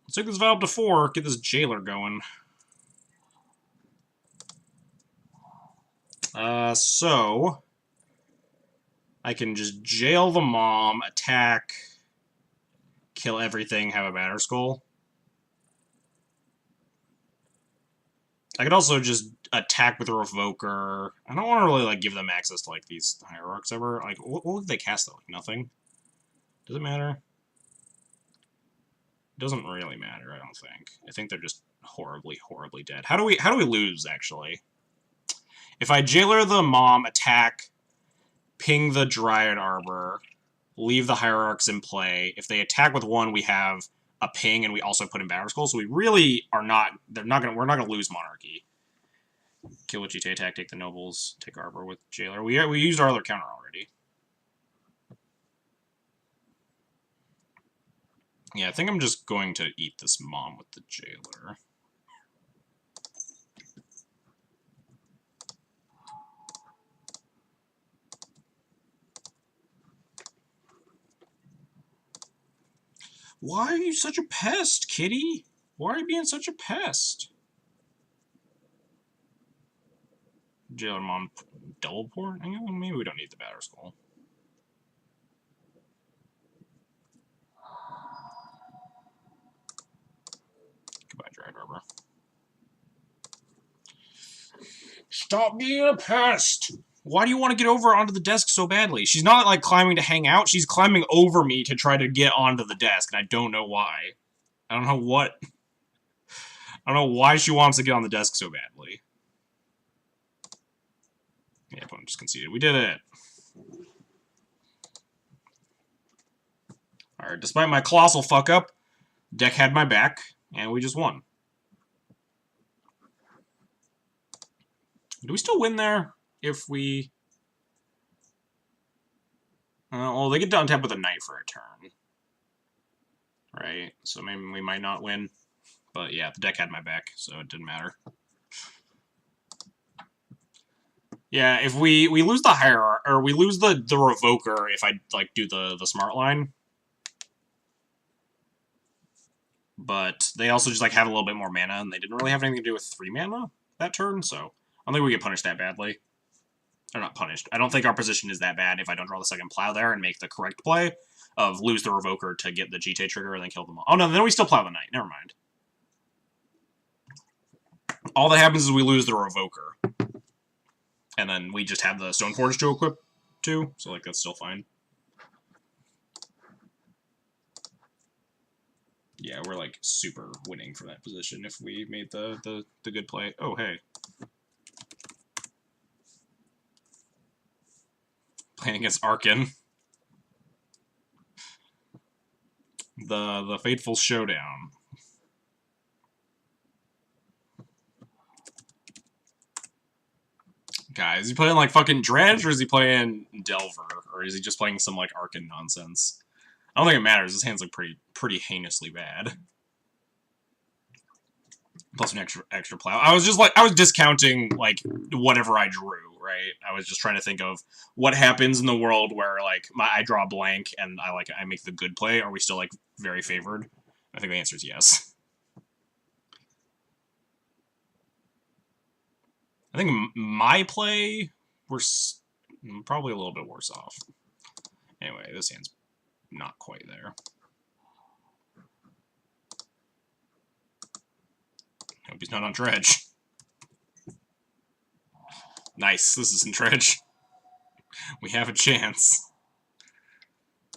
Let's take this Vial up to 4, get this Jailer going. So I can just jail the mom, attack, kill everything, have a Batter Skull. I could also just attack with a Revoker. I don't want to really like give them access to like these Hierarchs ever. Like, what would they cast though? Like nothing. Does it matter? It doesn't really matter, I don't think. I think they're just horribly, horribly dead. How do we lose actually? If I Jailer the mom, attack, ping the Dryad Arbor, leave the Hierarchs in play. If they attack with 1, we have a ping, and we also put in Batter Skull, so we really are not. We're not gonna lose Monarchy. Kill with GT attack, take the Nobles, take Arbor with Jailer. We used our other counter already. Yeah, I think I'm just going to eat this mom with the Jailer. Why are you such a pest, kitty? Why are you being such a pest? Jailer mom double port? Maybe we don't need the Batter Skull. Goodbye, Dryad Arbor. Stop being a pest! Why do you want to get over onto the desk so badly? She's not, like, climbing to hang out. She's climbing over me to try to get onto the desk, and I don't know why. I don't know what... I don't know why she wants to get on the desk so badly. Yeah, opponent just conceded. We did it! Alright, despite my colossal fuck-up, deck had my back, and we just won. Do we still win there? If we... well, they get down tap with a knight for a turn. Right? So maybe we might not win. But yeah, the deck had my back, so it didn't matter. Yeah, if we lose the Hierarch, or we lose the Revoker if I, like, do the smart line. But they also just, like, have a little bit more mana, and they didn't really have anything to do with 3 mana that turn, so I don't think we get punished that badly. Or not punished. I don't think our position is that bad if I don't draw the second plow there and make the correct play of lose the Revoker to get the GT trigger and then kill them all. Oh no, then we still plow the knight. Never mind. All that happens is we lose the Revoker. And then we just have the Stoneforge to equip too, so like that's still fine. Yeah, we're like super winning from that position if we made the good play. Oh hey. Playing against Arkin. The Fateful Showdown. Guys, is he playing like fucking Dredge, or is he playing Delver? Or is he just playing some like Arkin nonsense? I don't think it matters. His hands look pretty heinously bad. Plus an extra plow. I was just like, I was discounting like whatever I drew, right? I was just trying to think of what happens in the world where like I draw a blank and I make the good play. Are we still like very favored? I think the answer is yes. I think my play, we're probably a little bit worse off. Anyway, this hand's not quite there. Hope he's not on Dredge. Nice, this isn't Dredge. We have a chance.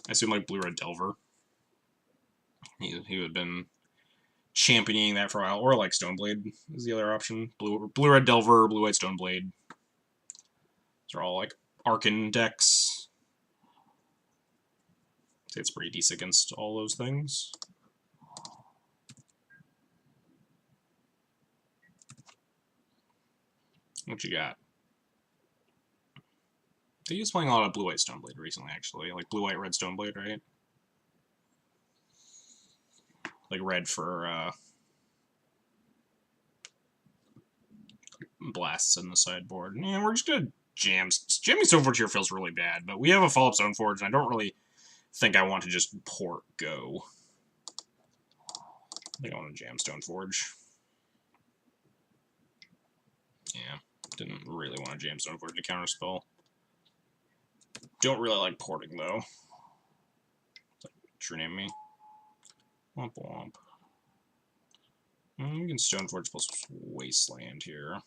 I assume like Blue-Red Delver. He would have been championing that for a while, or like Stoneblade is the other option. Blue-Red Delver, Blue-White Stoneblade. These are all like Arkin decks. I'd say it's pretty decent against all those things. What you got? He was playing a lot of Blue-White Stoneblade recently, actually. Like Blue-White Red Stoneblade, right? Like red for blasts in the sideboard. Yeah, we're just gonna jam. Jamming Stoneforge here feels really bad, but we have a follow-up Stoneforge, and I don't really think I want to just port go. I think I want to jam Stoneforge. Yeah, didn't really want to jam Stoneforge to counterspell. Don't really like porting, though. True name me. Womp womp. We can Stoneforge plus Wasteland here.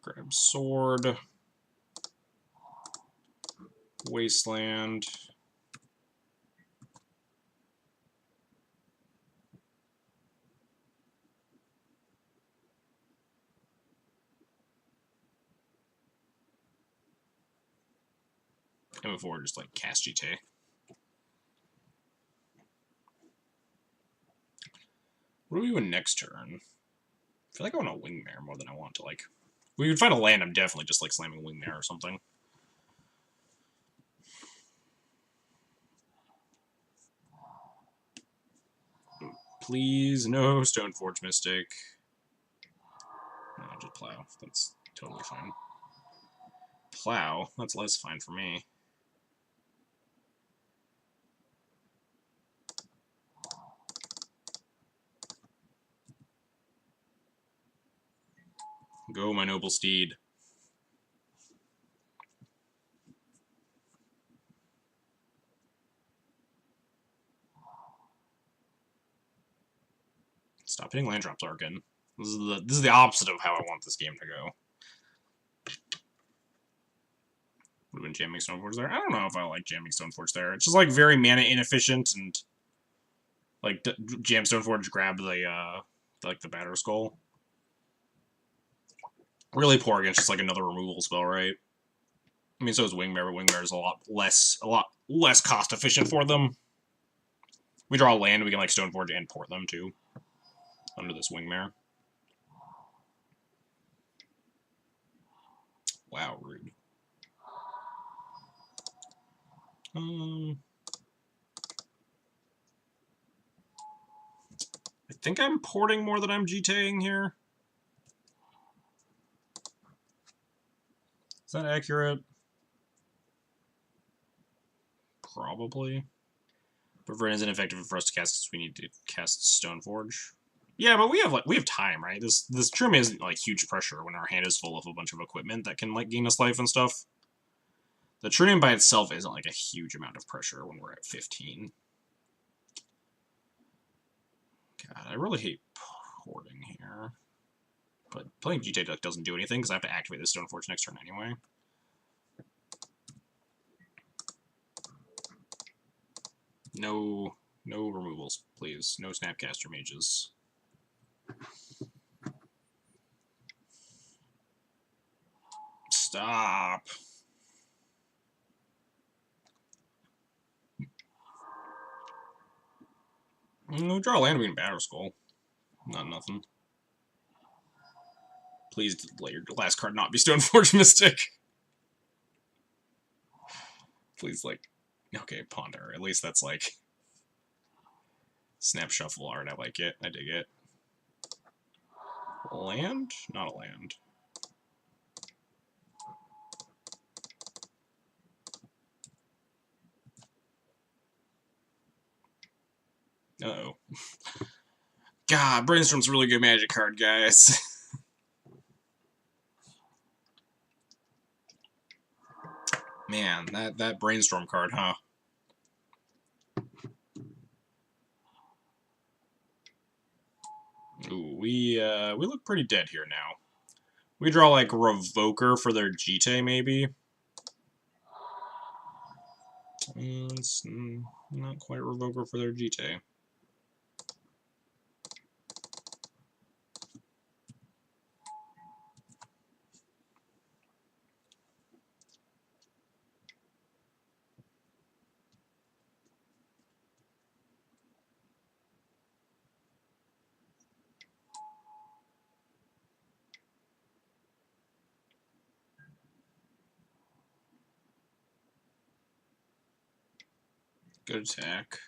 Grab Sword. Wasteland. And before, just like cast GT. What do we win next turn? I feel like I want a Wingmare more than I want to, like... If we could find a land, I'm definitely just, like, slamming Wingmare or something. Please, no Stoneforge Mystic. No, just Plow. That's totally fine. Plow? That's less fine for me. Go, my noble steed. Stop hitting land drops, Arkin. This is the opposite of how I want this game to go. Would have been jamming Stoneforge there. I don't know if I like jamming Stoneforge there. It's just like very mana inefficient and like jam Stoneforge, grab the like the Batter Skull. Really poor against just like another removal spell, right? I mean, so is Wingmare, but Wingmare is a lot less cost efficient for them. We draw a land, we can like Stoneforge and port them too under this Wingmare. Wow, rude. I think I'm porting more than I'm GTing here. Is that accurate? Probably. But Vern is ineffective for us to cast because we need to cast Stoneforge. Yeah, but we have time, right? This Trim isn't like huge pressure when our hand is full of a bunch of equipment that can like gain us life and stuff. The True Name by itself isn't like a huge amount of pressure when we're at 15. God, I really hate porting here. But playing GTA Duck doesn't do anything because I have to activate this Stoneforge next turn anyway. No removals, please. No Snapcaster Mages. Stop. No, draw a land, we can Batter Skull. Not nothing. Please let your last card not be Stoneforge Mystic. Please, like... Okay, Ponder. At least that's, like... Snap Shuffle art. I like it. I dig it. Land? Not a land. Uh-oh. God, Brainstorm's a really good Magic card, guys. Man, that Brainstorm card, huh? Ooh, we look pretty dead here now. We draw, like, Revoker for their GT, maybe? It's not quite Revoker for their GT. Good attack.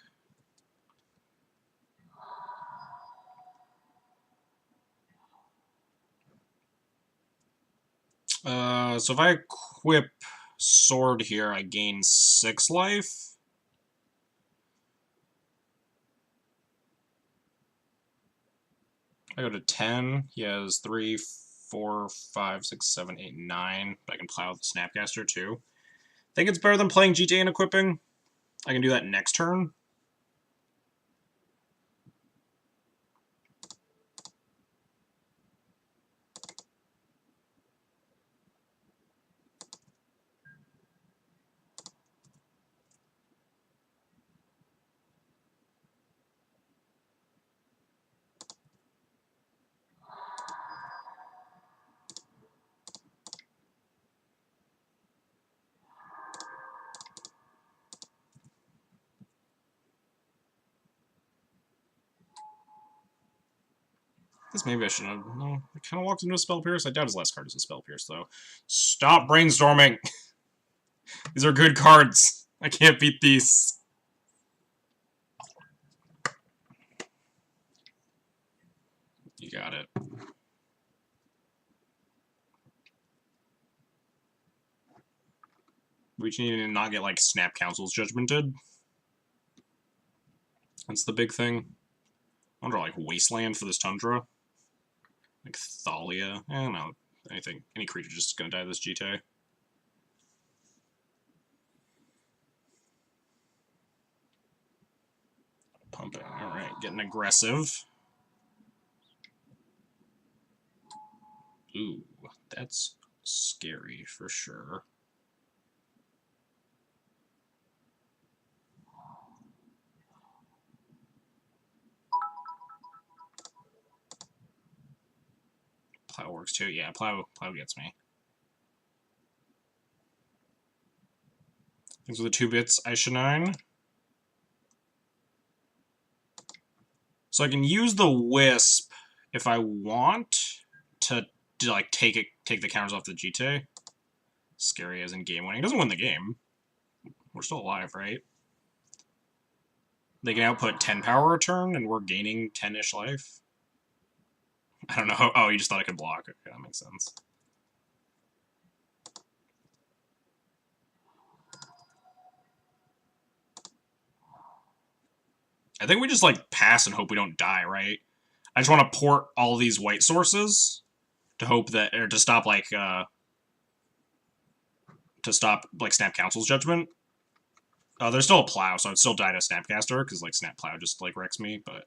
So if I equip sword here, I gain 6 life. I go to 10. He has 3, 4, 5, 6, 7, 8, 9. But I can plow with the Snapcaster too. Think it's better than playing GTA and equipping. I can do that next turn. Guess maybe I should have. No, I kind of walked into a Spell Pierce. I doubt his last card is a Spell Pierce, though. Stop brainstorming! These are good cards. I can't beat these. You got it. We just need to not get, like, Snap Council's Judgmented. That's the big thing. I wonder, like, Wasteland for this Tundra. Like, Thalia. I don't know. Anything. Any creature just gonna die this GTA. Pumping. Alright, getting aggressive. Ooh, that's scary for sure. Plow works too. Yeah, plow gets me. These are the 2 bits Aisha9. So I can use the Wisp if I want to like take the counters off the GTA. Scary as in game winning. It doesn't win the game. We're still alive, right? They can output 10 power a turn, and we're gaining 10-ish life. I don't know. Oh, you just thought I could block. Okay, that makes sense. I think we just, like, pass and hope we don't die, right? I just want to port all these white sources to hope that, or to stop, like, Snap Council's Judgment. There's still a Plow, so I'd still die to Snapcaster, because, like, Snap Plow just, like, wrecks me, but...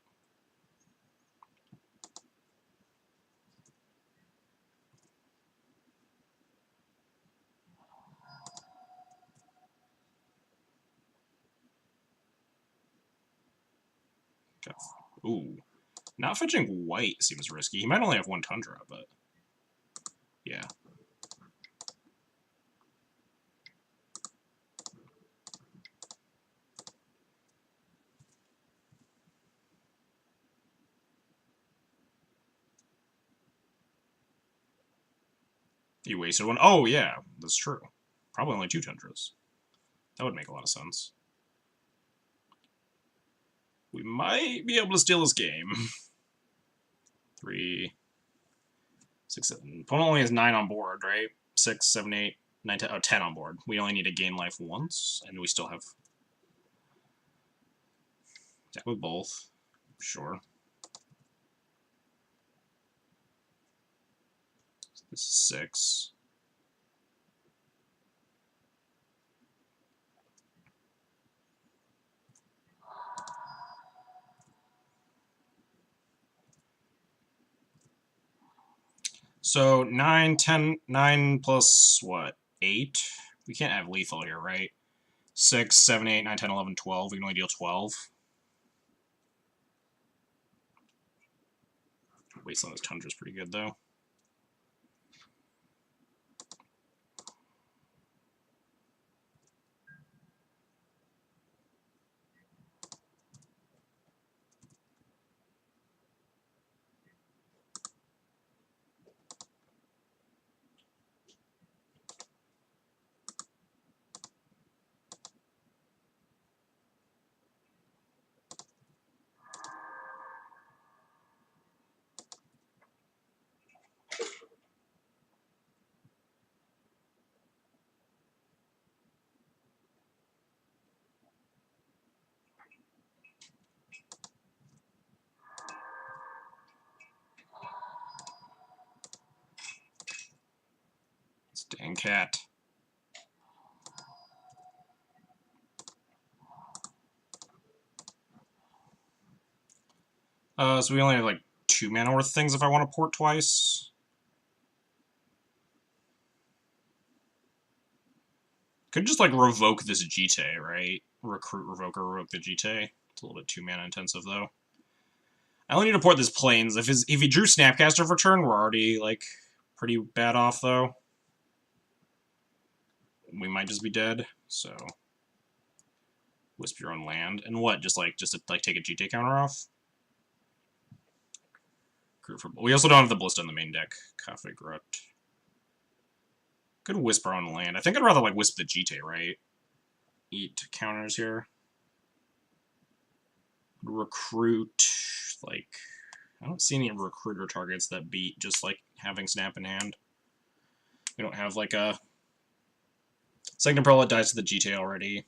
Ooh. Not fetching white seems risky. He might only have 1 Tundra, but... Yeah. You wasted 1. Oh, yeah. That's true. Probably only 2 Tundras. That would make a lot of sense. We might be able to steal this game. 3, 6, 7. Opponent only has 9 on board, right? 6, 7, 8, 9, 10. Oh, 10 on board. We only need to gain life once, and we still have... Attack with both. Sure. This is 6. So 9, 10, 9 plus what? 8? We can't have lethal here, right? 6, 7, 8, 9, 10, 11, 12. We can only deal 12. Wasteland this Tundra's pretty good, though. Dang cat. So we only have like 2 mana worth of things if I want to port twice. Could just like revoke this Jite, right? Recruit, revoke, or revoke the Jite. It's a little bit 2 mana intensive though. I only need to port this Plains. If he drew Snapcaster for turn, we're already like pretty bad off though. We might just be dead. So wisp your own land and what? Just to take a Jite counter off. We also don't have the Ballista in the main deck. Cafe Grut. Could wisp our own land. I think I'd rather like wisp the Jite, right? Eat counters here. Recruit, like, I don't see any recruiter targets that beat just like having Snap in hand. We don't have like a Second Pearl that dies to the Jite already.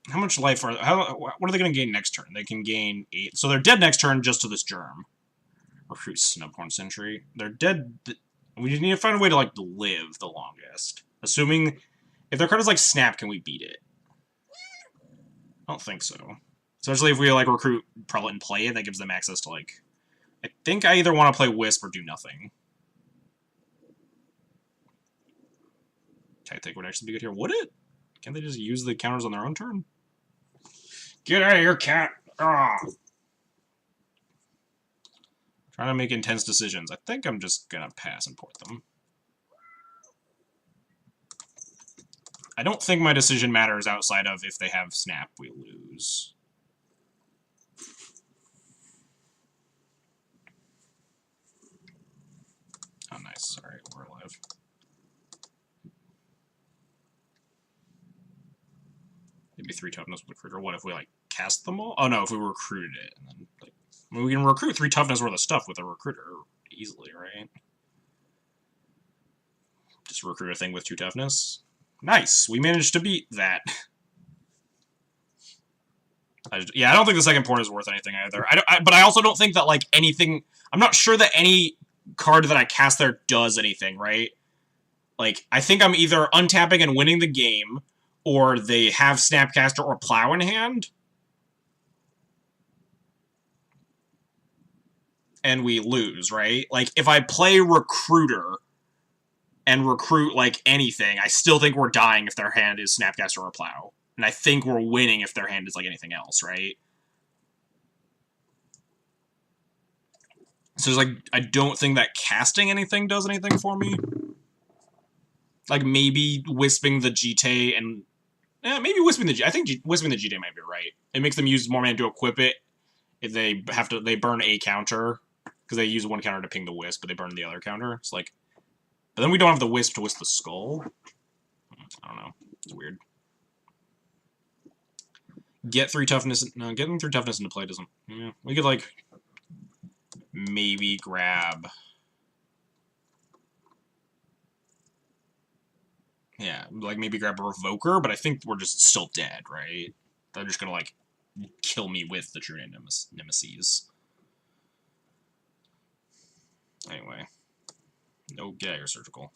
How much life are... what are they going to gain next turn? They can gain 8. So they're dead next turn just to this Germ. Recruit Snubhorn Sentry. They're dead... We need to find a way to, like, live the longest. Assuming... If their card is, like, Snap, can we beat it? I don't think so. Especially if we, like, recruit Prelate and play it, that gives them access to, like... I think I either want to play Wisp or do nothing. Tactic would actually be good here. Would it? Can't they just use the counters on their own turn? Get out of here, cat! Ah! Trying to make intense decisions. I think I'm just gonna pass and port them. I don't think my decision matters outside of if they have Snap, we lose. Oh, nice. Alright, we're alive. Maybe 3 toughness with recruiter. What if we, like, cast them all? Oh, no, if we recruited it. And then, like, I mean, we can recruit 3 toughness worth of stuff with a recruiter easily, right? Just recruit a thing with 2 toughness. Nice! We managed to beat that. Yeah, I don't think the second port is worth anything either. But I also don't think that, like, anything... I'm not sure that any card that I cast there does anything, right? Like, I think I'm either untapping and winning the game, or they have Snapcaster or Plow in hand. And we lose, right? Like, if I play Recruiter and recruit, like, anything, I still think we're dying if their hand is Snapcaster or Plow. And I think we're winning if their hand is, like, anything else, right? So, like, I don't think that casting anything does anything for me. Like, maybe wisping the Jite and... maybe wisping the Jite. I think wisping the Jite might be right. It makes them use more mana to equip it. If they have to... They burn a counter. Because they use one counter to ping the wisp, but they burn the other counter. It's like... But then we don't have the wisp to wisp the skull. I don't know. It's weird. Get 3 toughness... No, getting 3 toughness into play doesn't... Yeah, we could, like... Maybe grab... Yeah, like, maybe grab a Revoker, but I think we're just still dead, right? They're just gonna, like, kill me with the True Name Nemesis. Anyway. No, get out of your surgical.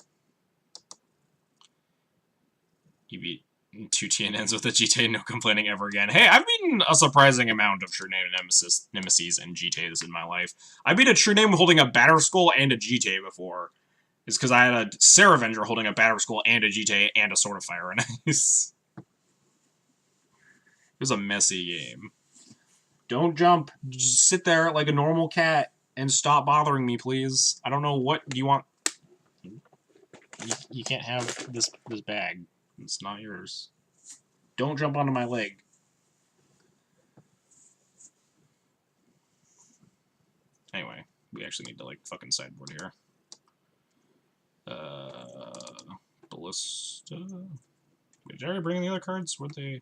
You beat 2 TNNs with a Jite, no complaining ever again. Hey, I've beaten a surprising amount of True Name Nemesis and Jites in my life. I beat a True Name holding a Batterskull and a Jite before. It's because I had a Saravenger holding a Batterskull and a Jite and a Sword of Fire and Ice. It was a messy game. Don't jump. Just sit there like a normal cat and stop bothering me, please. I don't know what you want. You can't have this bag. It's not yours. Don't jump onto my leg. Anyway, we actually need to, like, fucking sideboard here. Ballista... Wait, did I already bring in the other cards? Where'd they...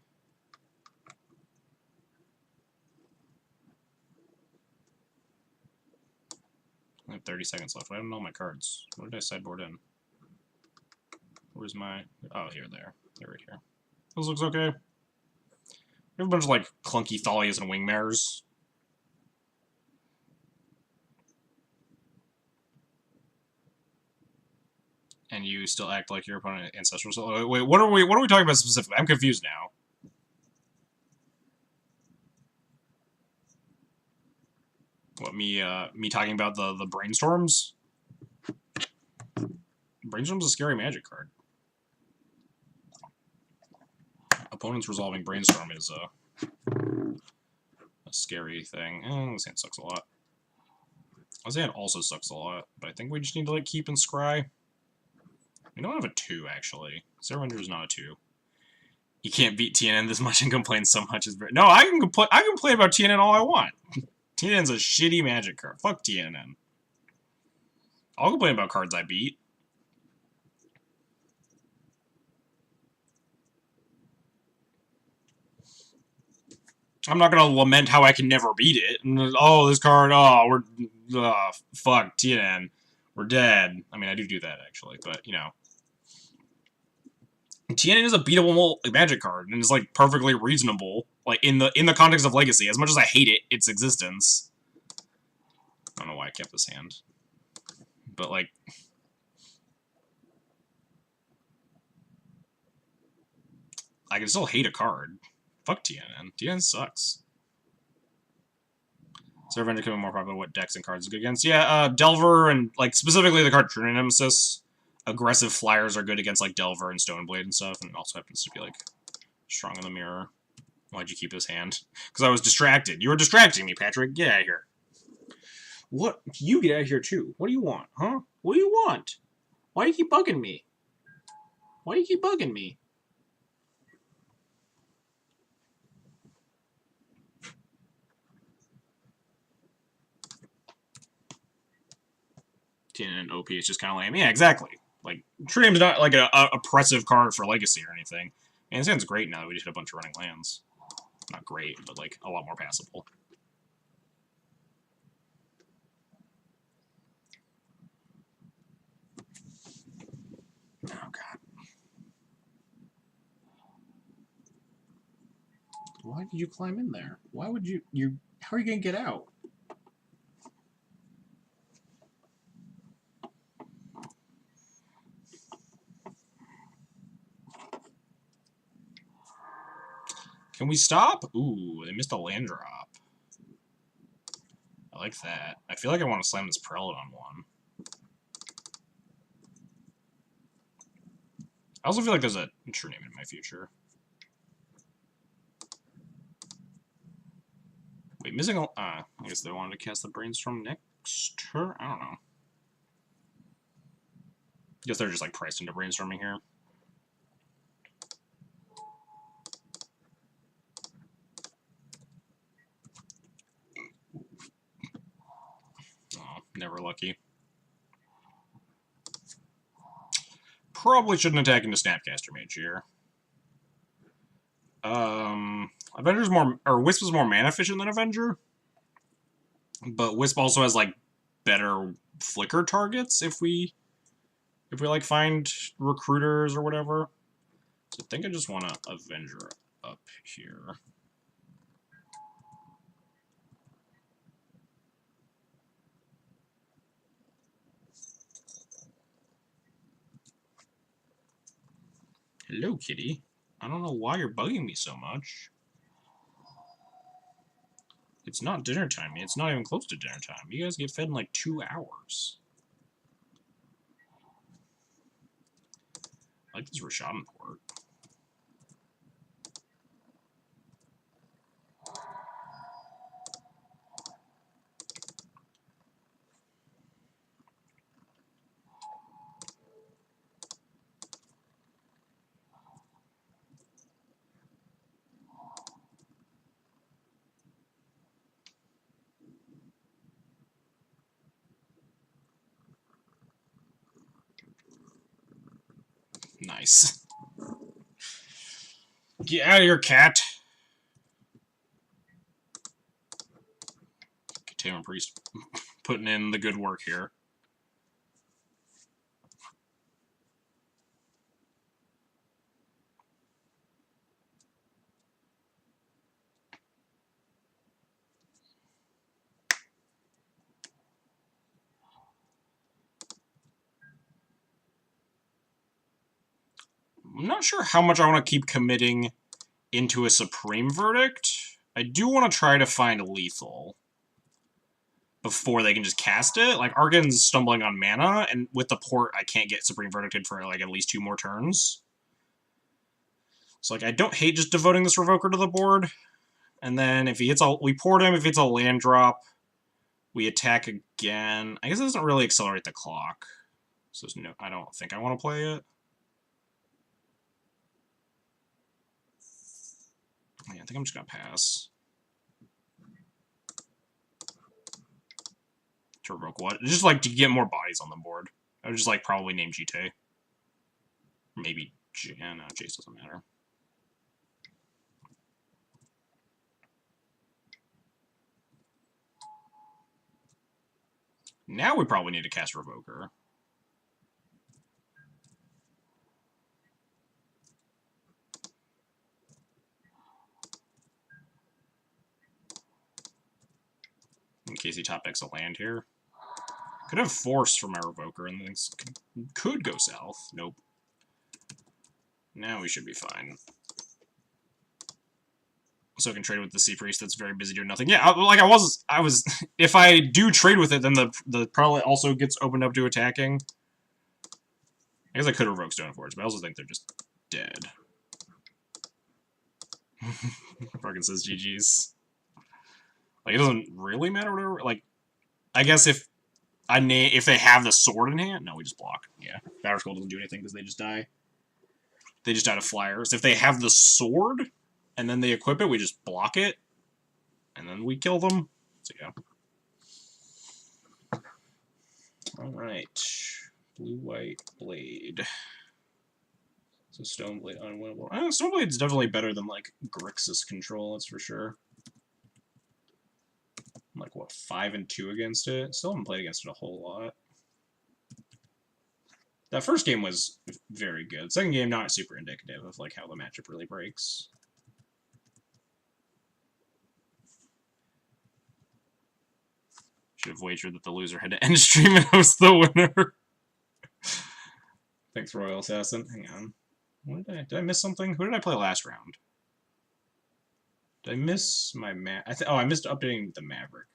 I have 30 seconds left. I don't know my cards. Where did I sideboard in? Where's my... Oh, here, there. They're right here. This looks okay. We have a bunch of, like, clunky Thalias and Wingmares. And you still act like your opponent ancestral. So, wait, what are we talking about specifically? I'm confused now. What, me talking about the brainstorms? Brainstorm's a scary Magic card. Opponents resolving brainstorm is a scary thing. This hand sucks a lot. This hand also sucks a lot, but I think we just need to like keep and scry. We don't have a 2 actually. Scavenger is not a 2. You can't beat TNN this much and complain so much. No, I can complain about TNN all I want. TNN's a shitty Magic card. Fuck TNN. I'll complain about cards I beat. I'm not gonna lament how I can never beat it. Oh, this card, oh, fuck, TNN. We're dead. I mean, I do that, actually, but, you know. TNN is a beatable Magic card, and it's, like, perfectly reasonable, like, in the context of Legacy. As much as I hate its existence. I don't know why I kept this hand. But, like... I can still hate a card. Fuck TNN. TNN sucks. Scavenger becoming more popular. What decks and cards is good against? Yeah, Delver and, like, specifically the card True Nemesis. Aggressive flyers are good against, like, Delver and Stoneblade and stuff, and it also happens to be, like, strong in the mirror. Why'd you keep this hand? Because I was distracted. You were distracting me, Patrick. Get out of here. What? You get out of here, too. What do you want, huh? What do you want? Why do you keep bugging me? Why do you keep bugging me? TNN OP is just kind of lame. Yeah, exactly. Like, Trinium's not like a oppressive card for Legacy or anything. And it sounds great now that we just hit a bunch of running lands. Not great, but like a lot more passable. Oh god. Why did you climb in there? Why would you how are you gonna get out? Can we stop? Ooh, they missed a land drop. I like that. I feel like I want to slam this Prelate on one. I also feel like there's a True Name in my future. Wait, missing a... I guess they wanted to cast the Brainstorm next turn? I don't know. I guess they're just, like, priced into Brainstorming here. Oh, never lucky. Probably shouldn't attack into Snapcaster Mage here. Avenger's more... Or Wisp is more mana efficient than Avenger. But Wisp also has, like, better flicker targets if we like find recruiters or whatever. So I think I just want to Avenger up here. Hello, kitty. I don't know why you're bugging me so much. It's not dinner time. It's not even close to dinner time. You guys get fed in like 2 hours. I like this Rashadan port. Nice. Get out of here, cat. Tamer Priest putting in the good work here. I'm not sure how much I want to keep committing into a Supreme Verdict. I do want to try to find lethal before they can just cast it. Like, Argan's stumbling on mana, and with the port, I can't get Supreme Verdicted for, like, at least 2 more turns. So, like, I don't hate just devoting this Revoker to the board. And then if he hits a... we port him. If he hits a land drop, we attack again. I guess it doesn't really accelerate the clock. So, no, I don't think I want to play it. Yeah, I think I'm just going to pass. To revoke what? Just, like, to get more bodies on the board. I would just, like, probably name Jite. Maybe no, Jace doesn't matter. Now we probably need to cast Revoker. In case he top decks a land here. Could have Force for my Revoker and things could go south. Nope. Now we should be fine. So I can trade with the Sea Priest that's very busy doing nothing. Yeah, I was if I do trade with it, then the probably also gets opened up to attacking. I guess I could revoke Stoneforge, but I also think they're just dead. Fucking says GG's. Like, it doesn't really matter whatever. Like, I guess if they have the sword in hand, no, we just block. Yeah, Battle Skull doesn't do anything because they just die. They just die to flyers. If they have the sword and then they equip it, we just block it, and then we kill them. So yeah. All right, blue-white blade. So Stoneblade unwinnable. Stoneblade's definitely better than like Grixis control. That's for sure. I'm like what 5-2 against it. Still haven't played against it a whole lot. That first game was very good. Second game not super indicative of like how the matchup really breaks. Should have wagered that the loser had to end stream and host the winner. Thanks, Royal Assassin. Hang on. What did I miss something? Who did I play last round? Did I miss my I missed updating the Maverick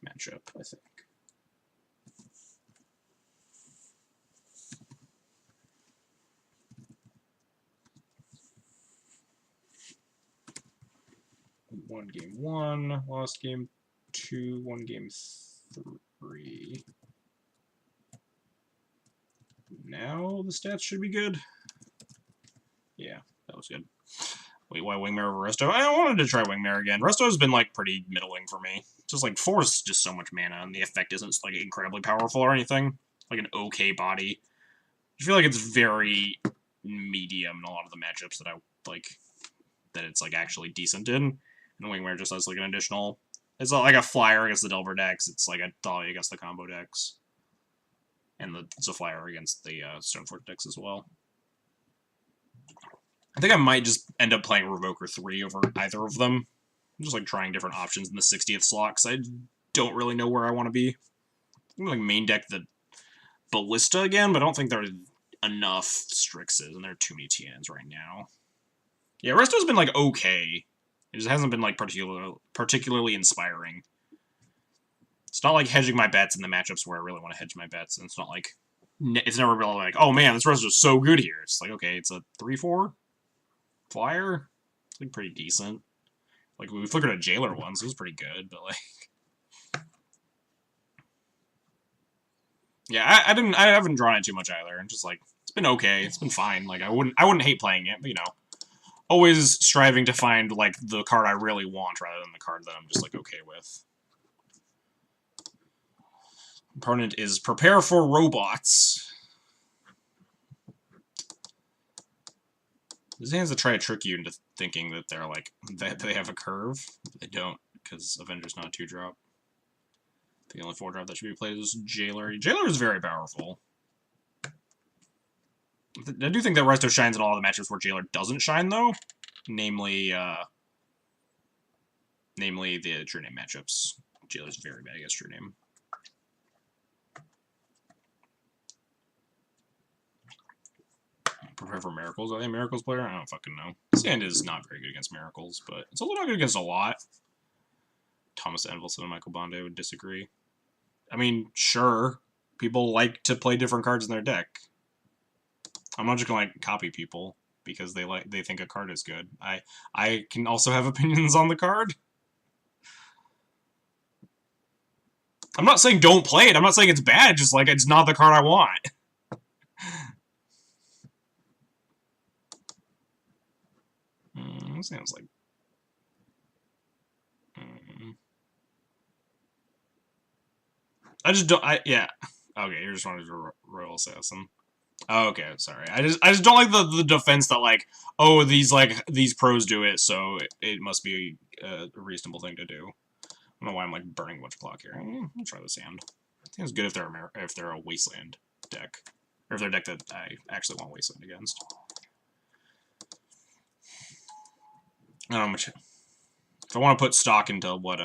matchup, I think. Won game 1, lost game 2, won game 3. Now the stats should be good. Yeah, that was good. Wait, why Wingmare over Resto? I wanted to try Wingmare again. Resto's been, like, pretty middling for me. Just, like, 4 is just so much mana, and the effect isn't, like, incredibly powerful or anything. Like, an okay body. I feel like it's very medium in a lot of the matchups that I, like, that it's, like, actually decent in. And Wingmare just has, like, an additional... It's like a flyer against the Delver decks. It's like a Thalia against the combo decks. And it's a flyer against the Stoneforge decks as well. I think I might just end up playing Revoker 3 over either of them. I'm just like trying different options in the 60th slot, because I don't really know where I want to be. I'm going to main deck the Ballista again, but I don't think there are enough Strixes, and there are too many TNs right now. Yeah, Resto's been like okay. It just hasn't been like particularly inspiring. It's not like hedging my bets in the matchups where I really want to hedge my bets, and it's not like... It's never really like, oh man, this Resto's so good here. It's like, okay, it's a 3-4 flyer. It's like pretty decent. Like, we flickered a Jailer once, it was pretty good, but like... Yeah, I haven't drawn it too much either. I'm just like, it's been okay, it's been fine. Like, I wouldn't hate playing it, but you know. Always striving to find, like, the card I really want rather than the card that I'm just, like, okay with. Opponent is prepare for robots. These hands that try to trick you into thinking that they're, like, that they have a curve. But they don't, because Avenger's not a 2-drop. The only 4-drop that should be played is Jailer. Jailer is very powerful. I do think that Resto shines in all the matches where Jailer doesn't shine, though. Namely the True Name matchups. Jailer's very bad against True Name. Prepare for Miracles. Are they a Miracles player? I don't fucking know. Sand is not very good against Miracles, but it's also not good against a lot. Thomas Envelson and Michael Bondi would disagree. I mean, sure, people like to play different cards in their deck. I'm not just gonna like copy people because they think a card is good. I can also have opinions on the card. I'm not saying don't play it. I'm not saying it's bad. Just like it's not the card I want. Sounds like. I just don't. Yeah. Okay, you're just wanting to Royal Assassin. Oh, okay, sorry. I just don't like the defense that like, oh, these pros do it, so it must be a reasonable thing to do. I don't know why I'm like burning a bunch of clock here. I'll try this hand. Seems good if they're a Wasteland deck, or if they're a deck that I actually want Wasteland against. I don't know how much. If I want to put stock into what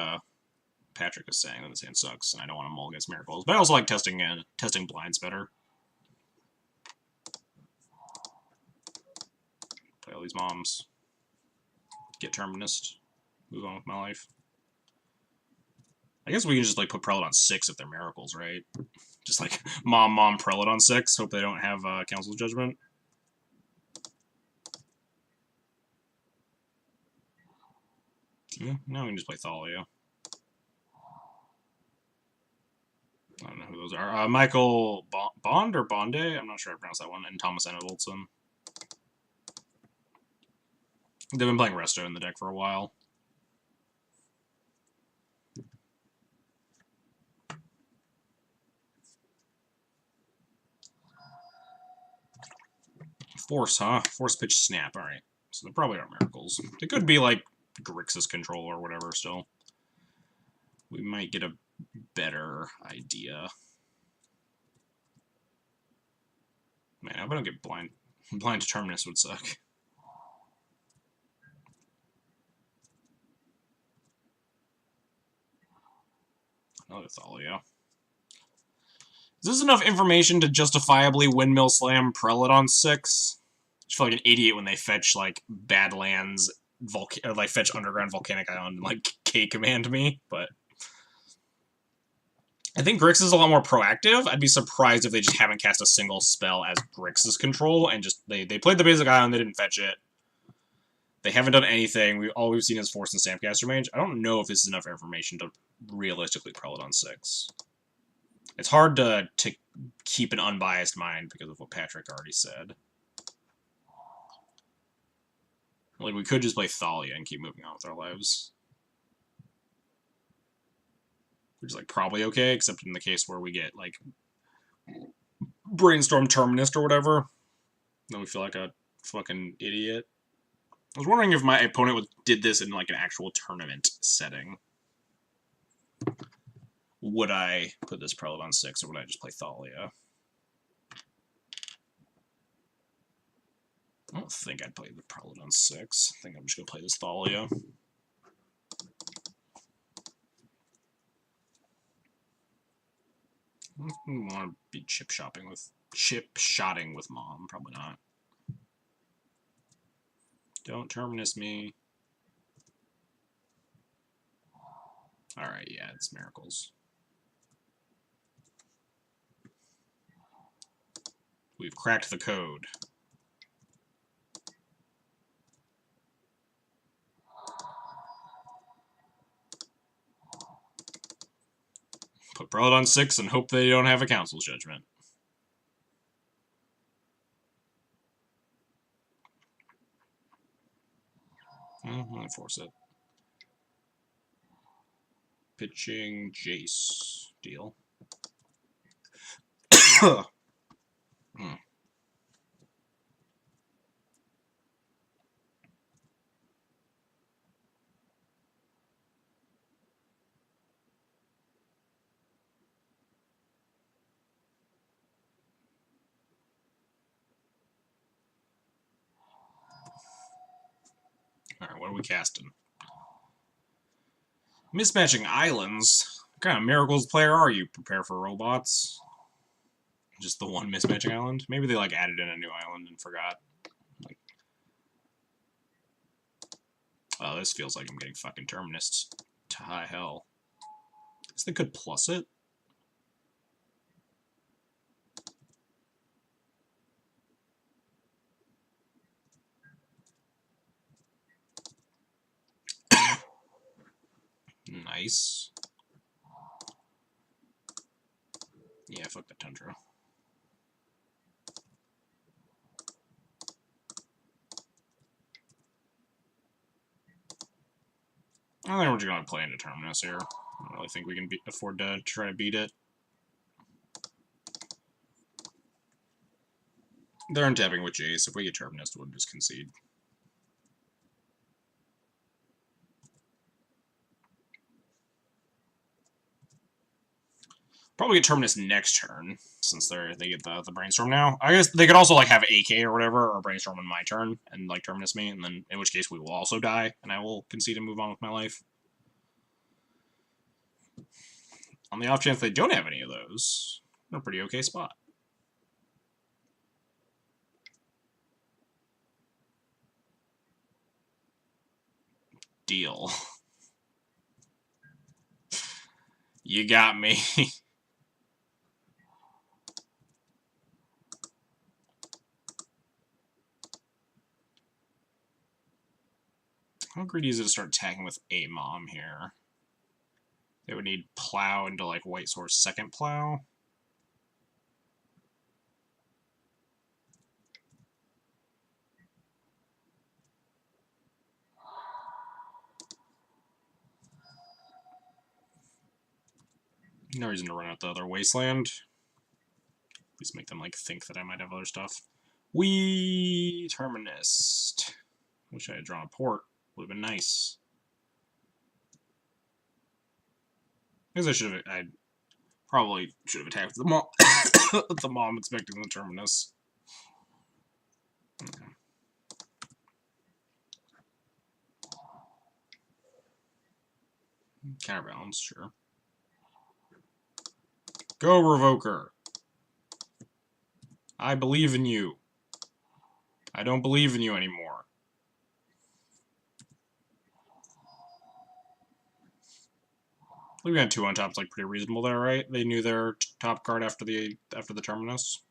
Patrick is saying, then this hand sucks, and I don't want to mull against Miracles. But I also like testing blinds better. Play all these moms. Get Terminus. Move on with my life. I guess we can just like put Prelate on 6 if they're Miracles, right? Just like mom Prelate on 6. Hope they don't have Council's Judgment. Yeah, now we can just play Thalia. I don't know who those are. Michael Bond or Bonde? I'm not sure how to pronounce that one. And Thomas Envelson. They've been playing Resto in the deck for a while. Force, huh? Force Pitch Snap. Alright. So they probably are Miracles. They could be like Grixis Control or whatever still. We might get a better idea. Man, I hope I don't get blind. Blind to Terminus would suck. Another Thalia. Is this enough information to justifiably Windmill Slam Prelate on 6? I just feel like an idiot when they fetch, like, Badlands, or, like, fetch Underground Volcanic Island and, like, K-command me, but... I think Grix is a lot more proactive. I'd be surprised if they just haven't cast a single spell as Grix's control, and just, they played the basic island, they didn't fetch it. They haven't done anything. All we've seen is Force and Stampcaster Mage. I don't know if this is enough information to realistically Prelate on 6. It's hard to keep an unbiased mind because of what Patrick already said. Like, we could just play Thalia and keep moving on with our lives. Which is, like, probably okay, except in the case where we get, like, Brainstorm Terminist or whatever. Then we feel like a fucking idiot. I was wondering if my opponent did this in, like, an actual tournament setting. Would I put this Prelate on 6, or would I just play Thalia? I don't think I'd play the Prelate on 6. I think I'm just going to play this Thalia. I don't want to be chip-shotting with Mom. Probably not. Don't Terminus me. Alright, yeah, it's Miracles. We've cracked the code. Put Prelate on 6 and hope they don't have a Council's Judgment. I'm gonna force it. Pitching Jace. Deal. Alright, what are we casting? Mismatching Islands? What kind of Miracles player are you? Prepare for robots? Just the one mismatching island. Maybe they like added in a new island and forgot. Like, oh, this feels like I'm getting fucking Terminus to high hell. I guess they could plus it. Nice. Yeah, fuck the Tundra. I think we're just going to play into Terminus here. I don't really think we can afford to try to beat it. They're untapping with Jace. If we get Terminus, we'll just concede. Probably get Terminus next turn, since they get the Brainstorm now. I guess they could also like have AK or whatever, or Brainstorm on my turn, and like Terminus me, and then in which case we will also die, and I will concede and move on with my life. On the off chance they don't have any of those, they're a pretty okay spot. Deal. You got me. How greedy is it to start attacking with a mom here? They would need Plow into like White Source second Plow. No reason to run out the other Wasteland. Please make them like think that I might have other stuff. We Terminus. Wish I had drawn a port. Would have been nice. I guess I probably should have attacked the mom. The mom expecting the Terminus. Okay. Counterbalance, sure. Go, Revoker. I believe in you. I don't believe in you anymore. We got 2 on top. It's like pretty reasonable there, right? They knew their top card after the Terminus.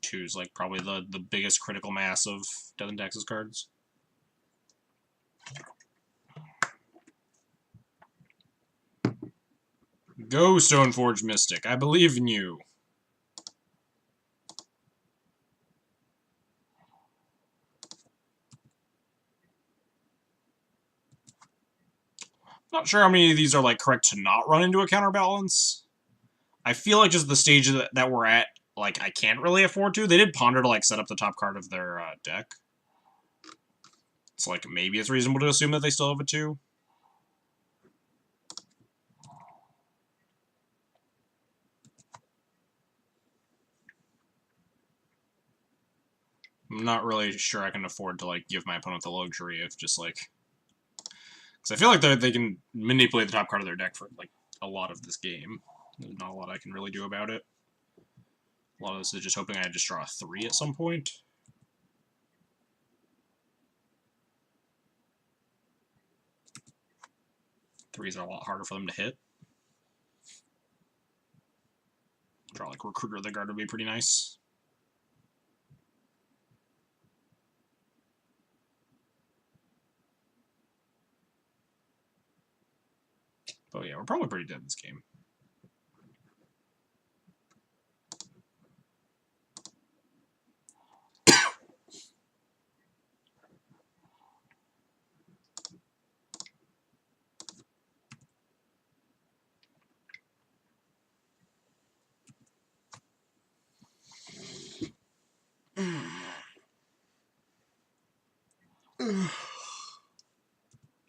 2's like probably the biggest critical mass of Death and Taxes cards. Go, Stoneforge Mystic. I believe in you. Not sure how many of these are like correct to not run into a counterbalance. I feel like just the stage that we're at, like I can't really afford to. They did ponder to like set up the top card of their deck. It's like maybe it's reasonable to assume that they still have a 2. I'm not really sure I can afford to like give my opponent the luxury of just like, because I feel like they can manipulate the top card of their deck for like a lot of this game. There's not a lot I can really do about it. A lot of this is just hoping I just draw a 3 at some point. Threes are a lot harder for them to hit. Draw like Recruiter of the Guard would be pretty nice. But yeah, we're probably pretty dead in this game.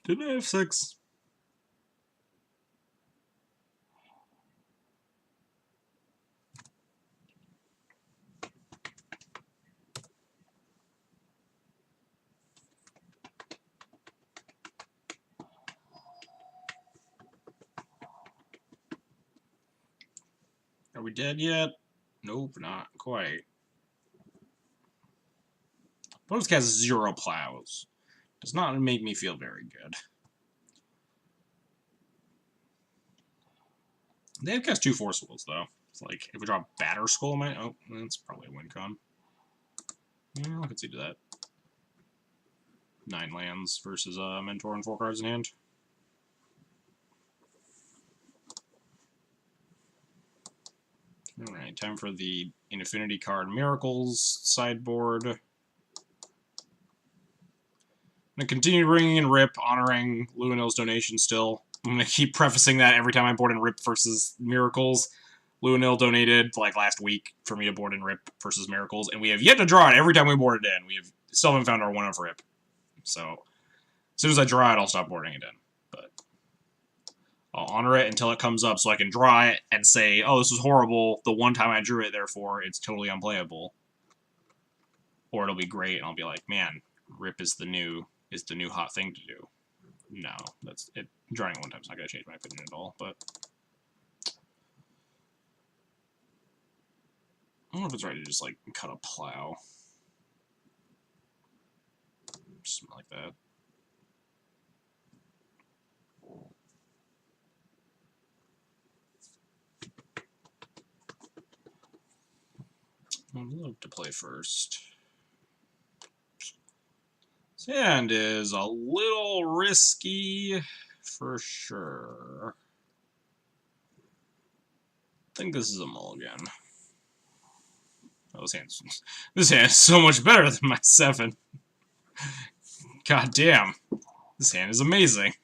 Didn't I have 6? Are we dead yet? Nope, not quite. Bonus cast 0 plows. Does not make me feel very good. They have cast 2 Force Wills, though. It's like, if we draw Batter Skull, oh, that's probably a win con. Yeah, I can see to that. 9 lands versus Mentor and 4 cards in hand. Alright, time for the Infinity card Miracles sideboard. I'm going to continue bringing in Rip, honoring Luenel's donation still. I'm going to keep prefacing that every time I board in Rip versus Miracles. Luenel donated, like, last week for me to board in Rip versus Miracles, and we have yet to draw it every time we board it in. We have still haven't found our 1 of Rip. So, as soon as I draw it, I'll stop boarding it in. But I'll honor it until it comes up so I can draw it and say, oh, this was horrible the one time I drew it, therefore it's totally unplayable. Or it'll be great, and I'll be like, man, Rip is the new hot thing to do. No, that's it. Drawing it one time is not going to change my opinion at all, but I don't know if it's right to just, like, cut a plow. Something like that. I'd love to play first. Sand is a little risky, for sure. I think this is a mulligan. Oh, this hand is so much better than my 7. God damn. This hand is amazing.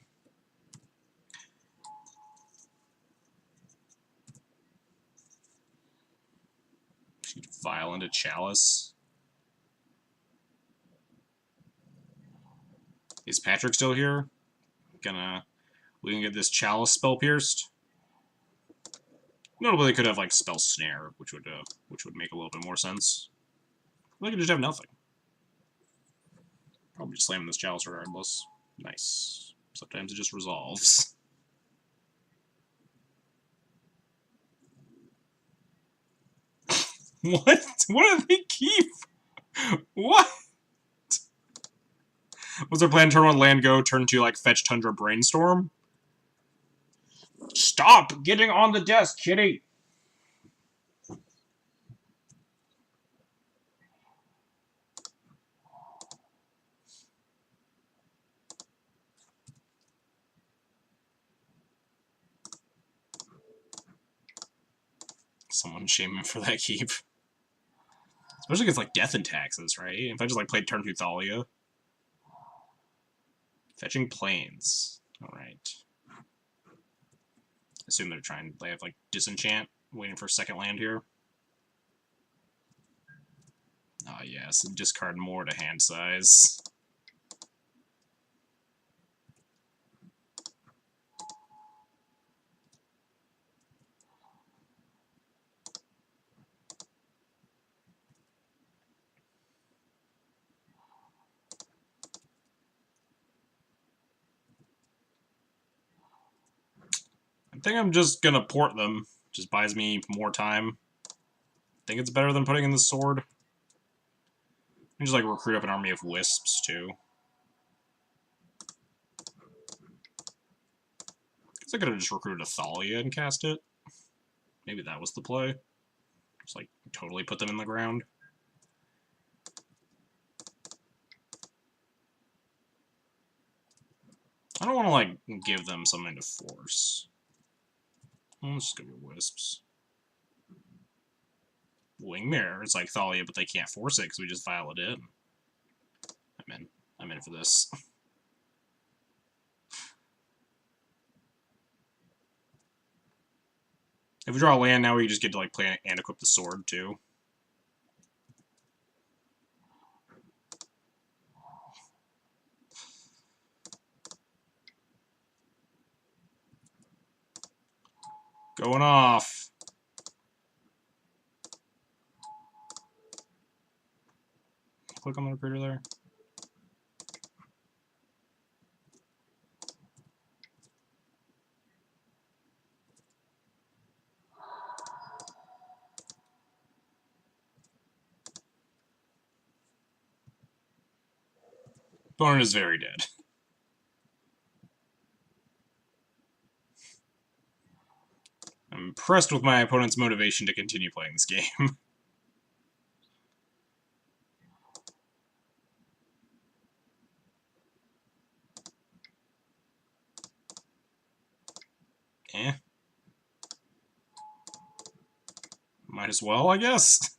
Vial into Chalice. Is Patrick still here? We can get this Chalice spell pierced. Notably, they could have like spell snare, which would make a little bit more sense. They could just have nothing. Probably just slam this Chalice regardless. Nice. Sometimes it just resolves. What? What do they keep? What? Was their plan turn 1 land go, turn 2 like fetch Tundra Brainstorm? Stop getting on the desk, kitty! Someone shame him for that keep. Especially against like Death and Taxes, right? If I just like played turn 2 Thalia. Fetching Plains. Alright. Assume they have like Disenchant, waiting for second land here. Oh yes, discard more to hand size. I think I'm just gonna port them. Just buys me more time. I think it's better than putting in the sword. I can just like recruit up an army of wisps too. Guess I could have just recruited a Thalia and cast it. Maybe that was the play. Just like totally put them in the ground. I don't want to like give them something to force. Let's just go with wisps. Wing Mirror. It's like Thalia, but they can't force it because we just vial it in. I'm in for this. If we draw a land now, we just get to like play and equip the sword too. Going off. Click on the recruiter there. Opponent is very dead. I'm impressed with my opponent's motivation to continue playing this game. Eh. Might as well, I guess.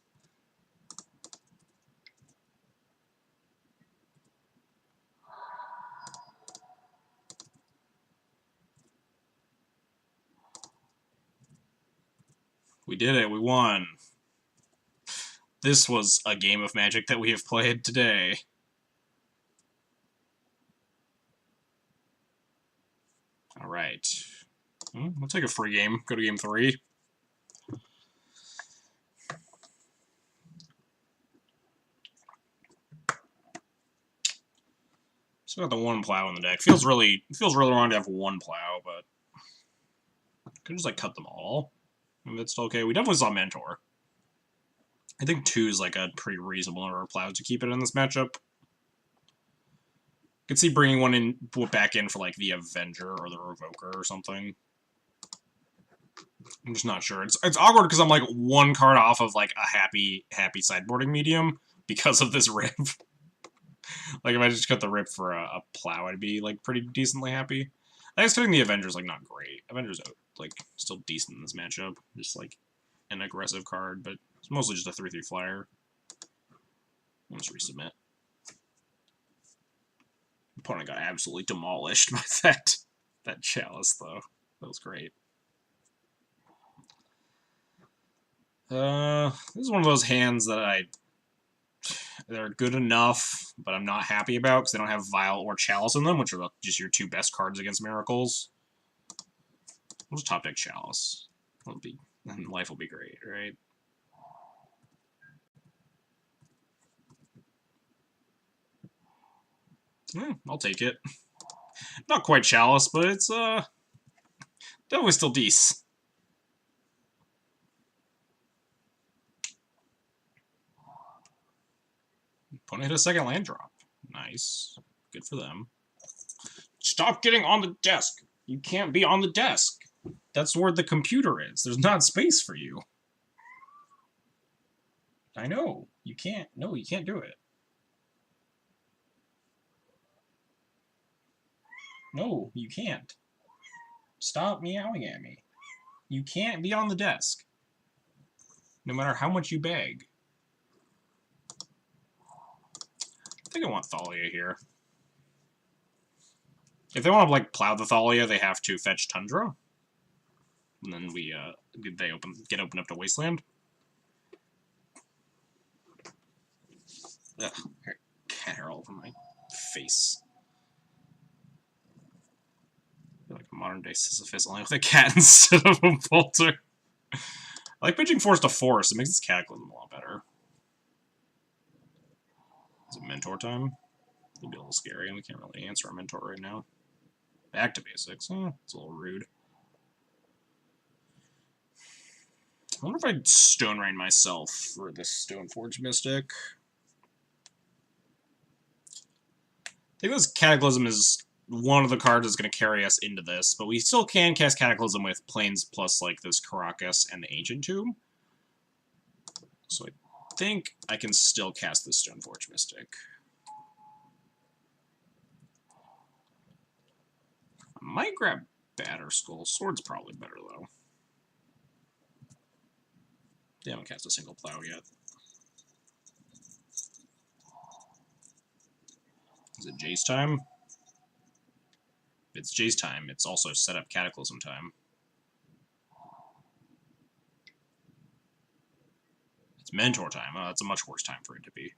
We did it, we won. This was a game of Magic that we have played today. Alright. We'll take a free game. Go to game 3. Still got the 1 plow in the deck. Feels really wrong to have 1 plow, but could just like cut them all. And that's still okay. We definitely saw Mentor. I think 2 is like a pretty reasonable number of plows to keep it in this matchup. Could see bringing one back in for like the Avenger or the Revoker or something. I'm just not sure. It's awkward because I'm like 1 card off of like a happy sideboarding medium because of this rip. Like if I just cut the rip for a plow, I'd be like pretty decently happy. I guess cutting the Avenger's like not great. Avenger's like still decent in this matchup. Just like an aggressive card, but it's mostly just a 3/3 flyer. Let's resubmit. Opponent got absolutely demolished by that chalice though. That was great. This is one of those hands that they're good enough, but I'm not happy about because they don't have Vial or Chalice in them, which are just your 2 best cards against Miracles. We'll just top deck Chalice. And life will be great, right? Yeah, I'll take it. Not quite Chalice, but it's definitely still decent. Opponent hit a 2nd land drop. Nice. Good for them. Stop getting on the desk. You can't be on the desk. That's where the computer is. There's not space for you. I know. You can't. No, you can't do it. No, you can't. Stop meowing at me. You can't be on the desk. No matter how much you beg. I think I want Thalia here. If they want to like plow the Thalia, they have to fetch Tundra. And then they get opened up to Wasteland. Ugh, cat hair all over my face. I feel like a modern day Sisyphus, only with a cat instead of a bolter. I like pitching Force to Force. It makes this Cataclysm a lot better. Is it Mentor time? It'll be a little scary, and we can't really answer our Mentor right now. Back to basics. It's a little rude. I wonder if I'd Stone Rain myself for this Stoneforge Mystic. I think this Cataclysm is one of the cards that's going to carry us into this, but we still can cast Cataclysm with Plains plus like this Caracas and the Ancient Tomb. So I think I can still cast this Stoneforge Mystic. I might grab Batterskull. Sword's probably better though. They haven't cast a single plow yet. Is it Jace time? If it's Jace time, it's also set up Cataclysm time. It's Mentor time. Oh, that's a much worse time for it to be.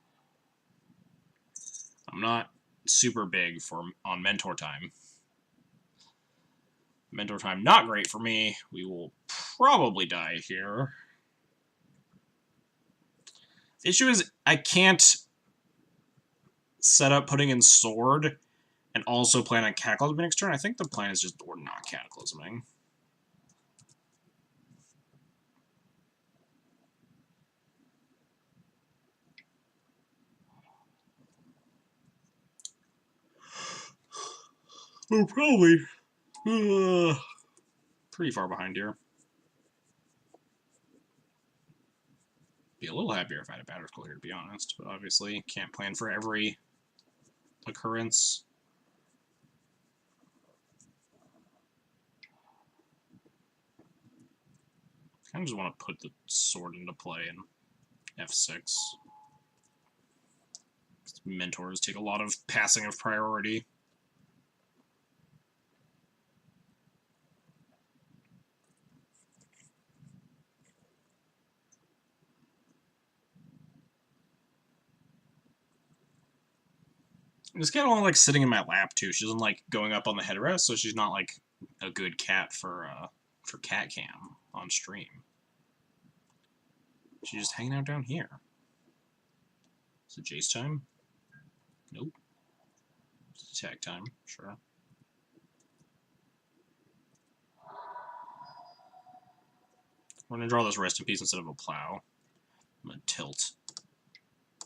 I'm not super big on Mentor time. Mentor time not great for me. We will probably die here. The issue is I can't set up putting in Sword and also plan on Cataclysm next turn. I think the plan is just we're not Cataclysming. We're probably pretty far behind here. Be a little happier if I had a batter cooler here, to be honest, but obviously can't plan for every occurrence. I kind of just want to put the sword into play in F6. Mentors take a lot of passing of priority. This cat only like sitting in my lap too. She doesn't like going up on the headrest, so she's not like a good cat for cat cam on stream. She's just hanging out down here. Is it Jace time? Nope. It's attack time, sure. We're gonna draw this rest in peace instead of a plow. I'm gonna tilt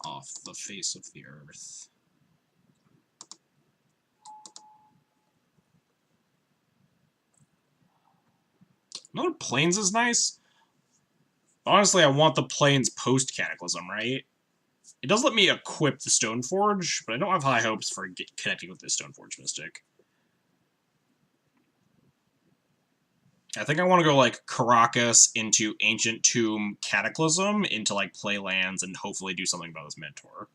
off the face of the earth. Another plains is nice. Honestly, I want the plains post Cataclysm, right? It does let me equip the Stoneforge, but I don't have high hopes for connecting with the Stoneforge Mystic. I think I want to go like Caracas into Ancient Tomb Cataclysm into like play lands and hopefully do something about this Mentor.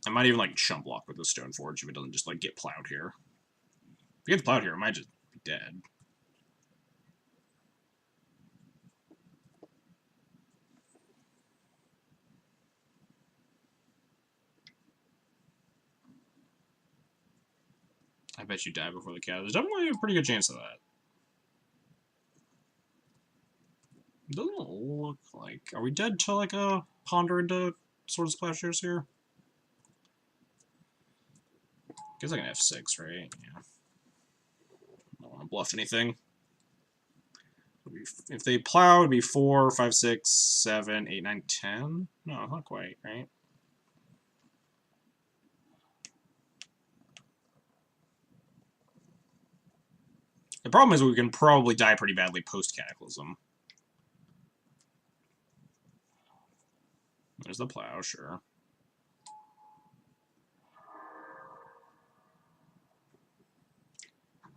I might even like chump block with the Stoneforge if it doesn't just like get plowed here. If it gets plowed here, it might just be dead. I bet you die before the cat. There's definitely a pretty good chance of that. It doesn't look like... Are we dead to like a Ponder into Sword Splashers here? Guess like an F6, right? Yeah. I don't want to bluff anything. If they plow, it'd be 4, 5, 6, 7, 8, 9, 10. No, not quite, right? The problem is we can probably die pretty badly post-Cataclysm. There's the plow, sure.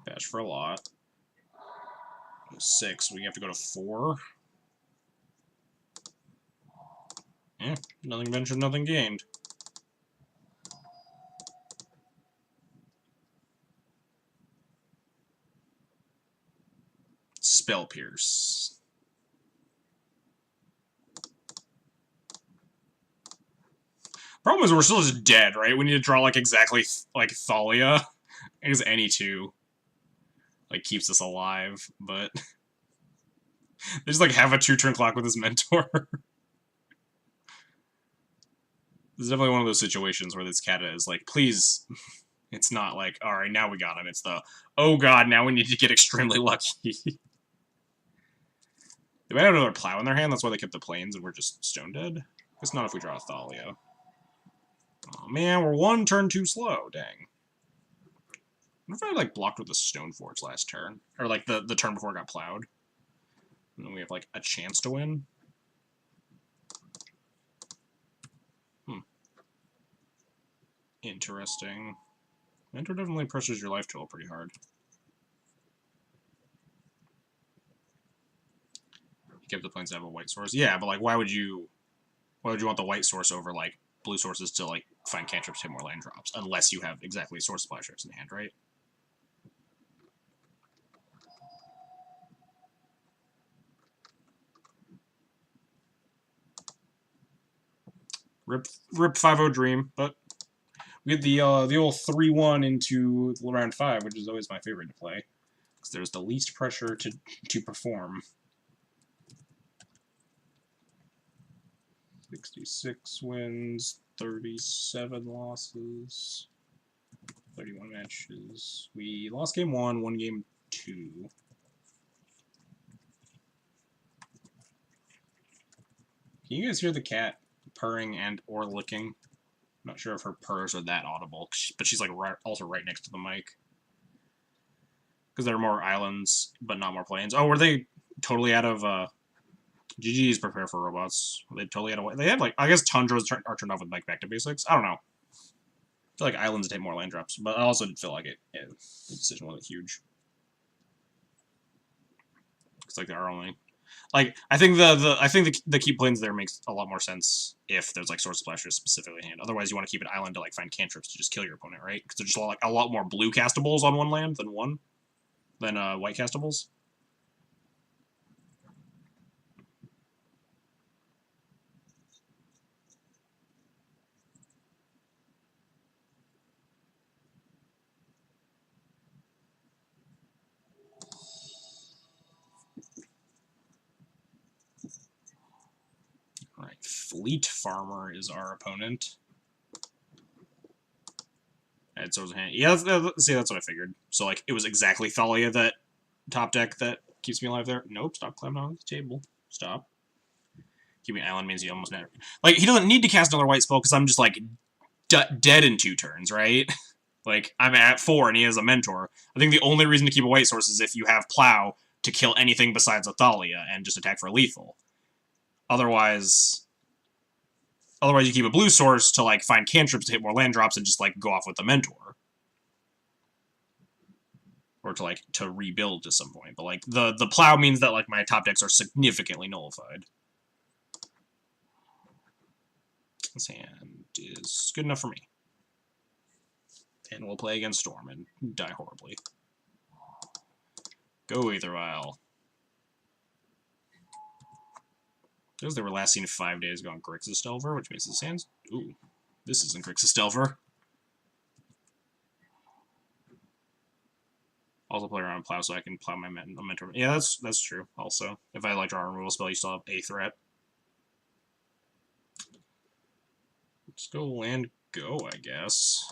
Bash for a lot. 6, we have to go to 4. Yeah, nothing ventured, nothing gained. Spell Pierce. Problem is we're still just dead, right? We need to draw like exactly like Thalia. I guess any two like keeps us alive, but they just like have a 2-turn clock with his Mentor. This is definitely one of those situations where this cat is like, please. It's not like, alright, now we got him. It's the, oh god, now we need to get extremely lucky. They might have another plow in their hand, that's why they kept the plains and we're just stone dead. It's not if we draw a Thalia. Oh man, we're 1 turn too slow, dang. What if I like blocked with the Stoneforge last turn? Or like the turn before it got plowed? And then we have like a chance to win? Interesting. Mentor definitely pressures your life total pretty hard. You kept the plains to have a white source. Yeah, but like why would you want the white source over like blue sources to like find cantrips to hit more land drops? Unless you have exactly source splashers in hand, right? Rip 5-0 dream, but we had the old 3-1 into round 5, which is always my favorite to play. Because there's the least pressure to perform. 66 wins, 37 losses, 31 matches. We lost game 1, won game 2. Can you guys hear the cat purring and or licking? Not sure if her purrs are that audible, but she's like also right next to the mic. Because there are more islands, but not more planes. Oh, were they totally out of... GG's Prepare for Robots. They totally out of... They had, like... I guess Tundras are turned off with, like, Back to Basics. I don't know. I feel like islands take more land drops, but I also didn't feel like the decision wasn't huge. It's like there are only... Like, I think the keep planes there makes a lot more sense if there's, like, Sword Splashers specifically in hand. Otherwise, you want to keep an island to, like, find cantrips to just kill your opponent, right? Because there's just, like, a lot more blue castables on one land than white castables. Alright, Fleet Farmer is our opponent. And so yeah, see, that's what I figured. So, like, it was exactly Thalia that top deck that keeps me alive there. Nope, stop climbing on the table. Stop. Keeping island means you almost never... Like, he doesn't need to cast another white spell because I'm just, like, dead in 2 turns, right? Like, I'm at 4 and he has a Mentor. I think the only reason to keep a white source is if you have Plow to kill anything besides a Thalia and just attack for lethal. Otherwise, you keep a blue source to, like, find cantrips to hit more land drops and just, like, go off with the Mentor. Or to, like, to rebuild to some point. But, like, the Plow means that, like, my top decks are significantly nullified. This hand is good enough for me. And we'll play against Storm and die horribly. Go Aethervial. Those they were last seen 5 days ago on Grixis Delver, which means this hand's... Ooh, this isn't Grixis Delver. Also play around Plow so I can plow my Mentor. Yeah, that's true, also. If I, like, draw a removal spell, you still have a threat. Let's go land go, I guess.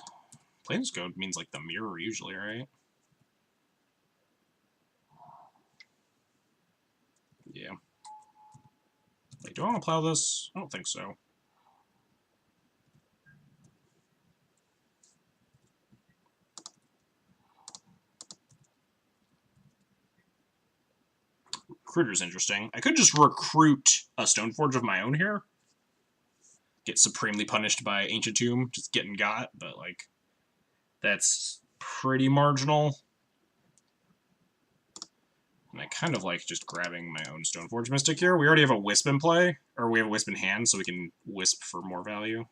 Plains go means, like, the mirror usually, right? Yeah. Wait, do I want to plow this? I don't think so. Recruiter's interesting. I could just recruit a Stoneforge of my own here. Get supremely punished by Ancient Tomb, just getting got, but, like, that's pretty marginal. And I kind of like just grabbing my own Stoneforge Mystic here. We already have a Wisp in play, or we have a Wisp in hand, so we can Wisp for more value.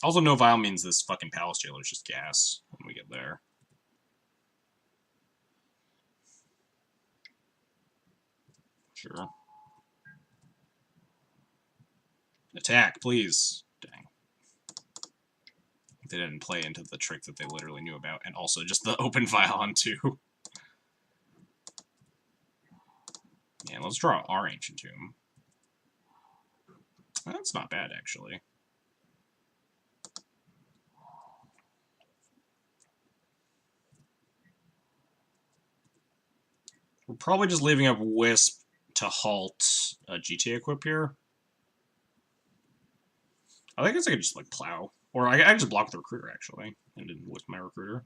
Also, no Vial means this fucking Palace Jailer is just gas when we get there. Sure. Attack, please. Dang. They didn't play into the trick that they literally knew about, and also just the open Vial on 2. And let's draw our Ancient Tomb. That's not bad, actually. We're probably just leaving up Wisp to halt a GTA equip here. I guess I could just, like, plow. Or I just block the Recruiter, actually, and didn't Wisp my Recruiter.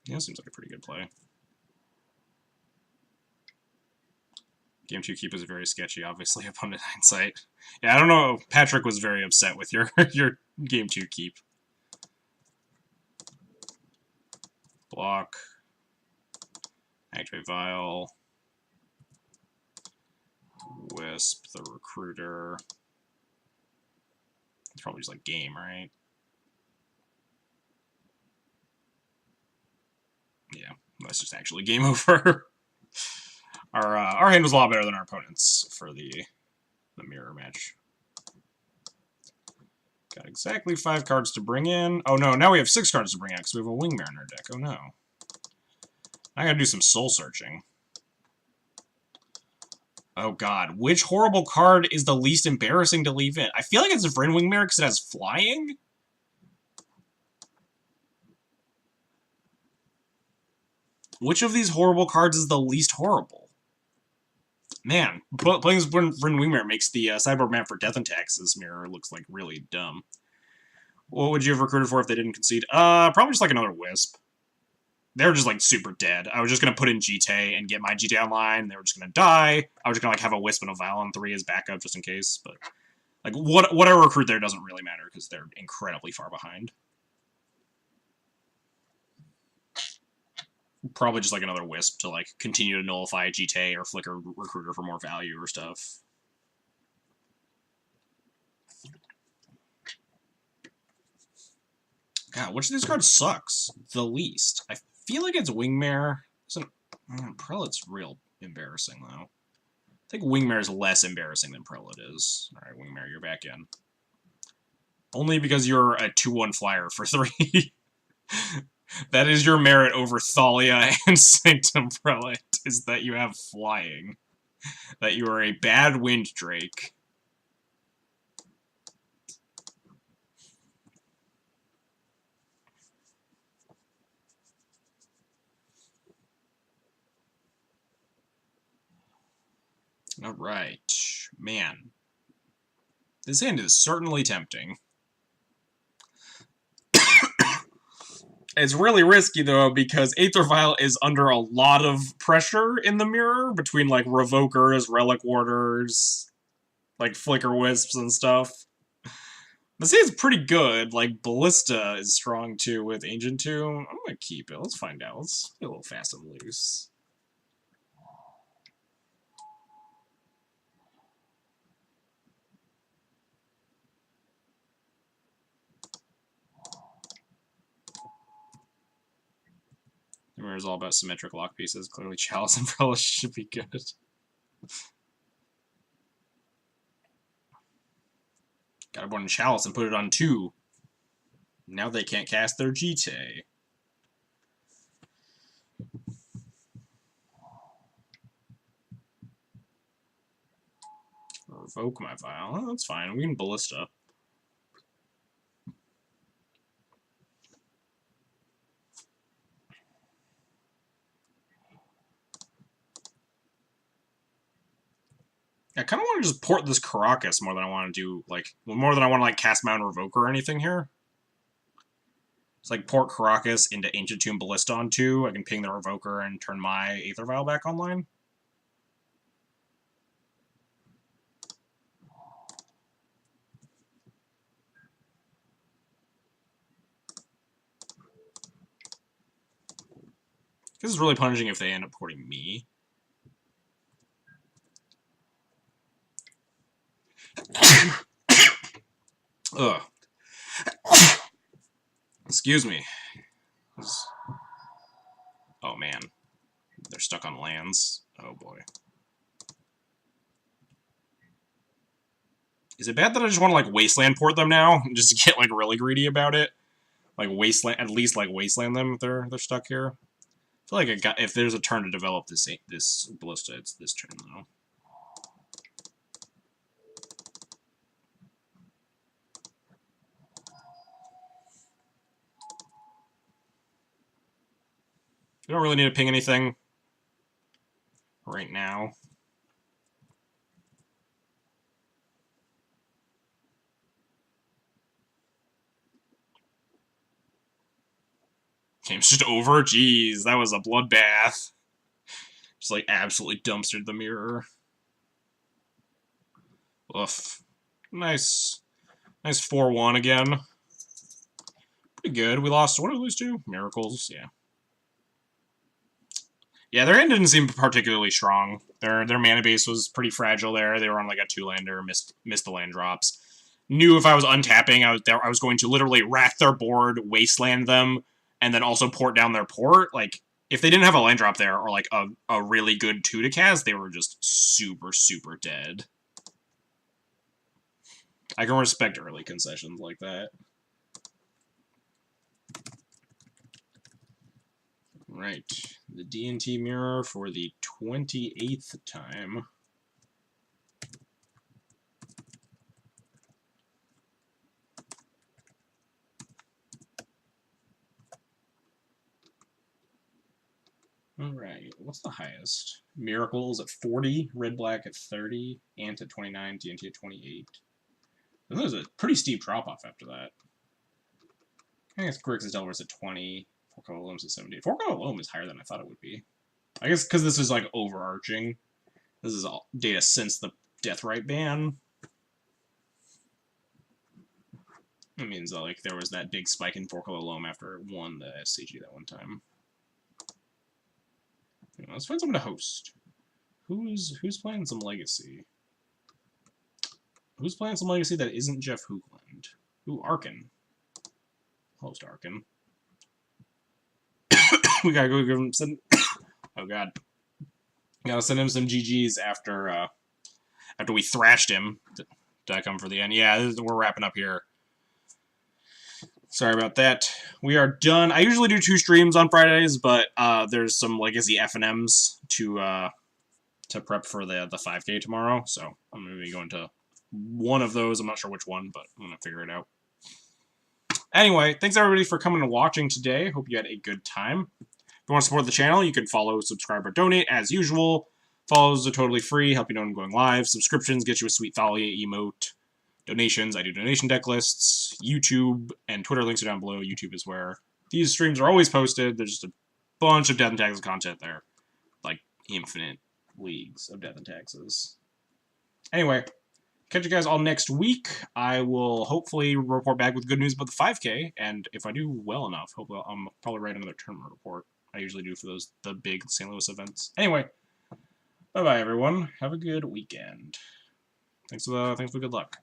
Yeah, seems like a pretty good play. Game 2 keep is very sketchy, obviously, upon hindsight. Yeah, I don't know. Patrick was very upset with your your Game 2 keep. Block. Activate Vial. Wisp the Recruiter. It's probably just like game, right? Yeah, that's just actually game over. Our hand was a lot better than our opponent's for the mirror match. Got exactly 5 cards to bring in. Oh no, now we have 6 cards to bring in because we have a Wingmare in our deck. Oh no. I gotta do some soul searching. Oh god, which horrible card is the least embarrassing to leave in? I feel like it's a Vryn Wingmare because it has flying. Which of these horrible cards is the least horrible? Man, playing this Bryn Wingmare makes the Cyborg Map for Death and Taxes mirror looks like really dumb. What would you have recruited for if they didn't concede? Probably just like another Wisp. They were just like super dead. I was just gonna put in GT and get my GT online. They were just gonna die. I was just gonna like have a Wisp and a Val on 3 as backup just in case. But like what I recruit there doesn't really matter because they're incredibly far behind. Probably just like another Wisp to like continue to nullify GT or Flicker Recruiter for more value or stuff. God, which of these cards sucks the least? I feel like it's Wingmare. Prelate's real embarrassing, though. I think Wingmare is less embarrassing than Prelate is. Alright, Wingmare, you're back in. Only because you're a 2-1 flyer for 3. That is your merit over Thalia and Sanctum Prelate, is that you have flying. That you are a bad Wind Drake. Alright. Man. This hand is certainly tempting. It's really risky, though, because Aether Vial is under a lot of pressure in the mirror between, like, Revokers, Relic Warders, like, Flicker Wisps and stuff. This hand's pretty good. Like, Ballista is strong, too, with Ancient Tomb. I'm gonna keep it. Let's find out. Let's be a little fast and loose. The mirror's all about symmetric lock pieces. Clearly, Chalice Umbrella should be good. Got one Chalice and put it on 2. Now they can't cast their GT. Revoke my Vial. Oh, that's fine. We can Ballista. I kind of want to just port this Caracas more than I want to do, like, more than I want to, like, cast my own Revoker or anything here. It's like port Caracas into Ancient Tomb Ballista on 2. I can ping the Revoker and turn my Aether Vial back online. This is really punishing if they end up porting me. Ugh. Excuse me. Oh, man. They're stuck on lands. Oh, boy. Is it bad that I just want to, like, Wasteland port them now? And just get, like, really greedy about it? Like, Wasteland, at least, like, Wasteland them if they're stuck here? I feel like if there's a turn to develop this Ballista, it's this turn, though. You don't really need to ping anything right now. Game's just over? Jeez, that was a bloodbath. Just, like, absolutely dumpstered the mirror. Oof. Nice. Nice 4-1 again. Pretty good. We lost, what did we lose to? Miracles, yeah. Yeah, their end didn't seem particularly strong. Their mana base was pretty fragile there. They were on, like, a 2-lander, missed the land drops. Knew if I was untapping, I was going to literally rack their board, wasteland them, and then also port down their port. Like, if they didn't have a land drop there, or, like, a really good 2 to cast, they were just super, super dead. I can respect early concessions like that. Right. The D&T mirror for the 28th time. Alright, what's the highest? Miracles at 40, Red Black at 30, Ant at 29, D&T at 28. And there's a pretty steep drop-off after that. I guess Grixis Delver's at 20, Four-Color Loam's at 70. Four-Color Loam is higher than I thought it would be. I guess because this is, like, overarching. This is all data since the Deathrite ban. It means that, like, there was that big spike in Four-Color Loam after it won the SCG that one time. Anyway, let's find someone to host. Who's playing some Legacy? Who's playing some Legacy that isn't Jeff Hoogland? Ooh, Arkin. Host Arkin. We gotta go give him some... Oh, God. Gotta send him some GGs after we thrashed him. Did I come for the end? Yeah, we're wrapping up here. Sorry about that. We are done. I usually do 2 streams on Fridays, but there's some Legacy FNMs to prep for the 5K tomorrow, so I'm going to be going to one of those. I'm not sure which one, but I'm going to figure it out. Anyway, thanks everybody for coming and watching today. Hope you had a good time. If you want to support the channel, you can follow, subscribe, or donate as usual. Follows are totally free, help you know when I'm going live. Subscriptions get you a sweet Thalia emote. Donations, I do donation deck lists. YouTube and Twitter links are down below. YouTube is where these streams are always posted. There's just a bunch of Death and Taxes content there. Like, infinite leagues of Death and Taxes. Anyway, catch you guys all next week. I will hopefully report back with good news about the 5K, and if I do well enough, hopefully I'll probably write another tournament report. I usually do for the big St. Louis events. Anyway, bye-bye, everyone. Have a good weekend. Thanks for the good luck.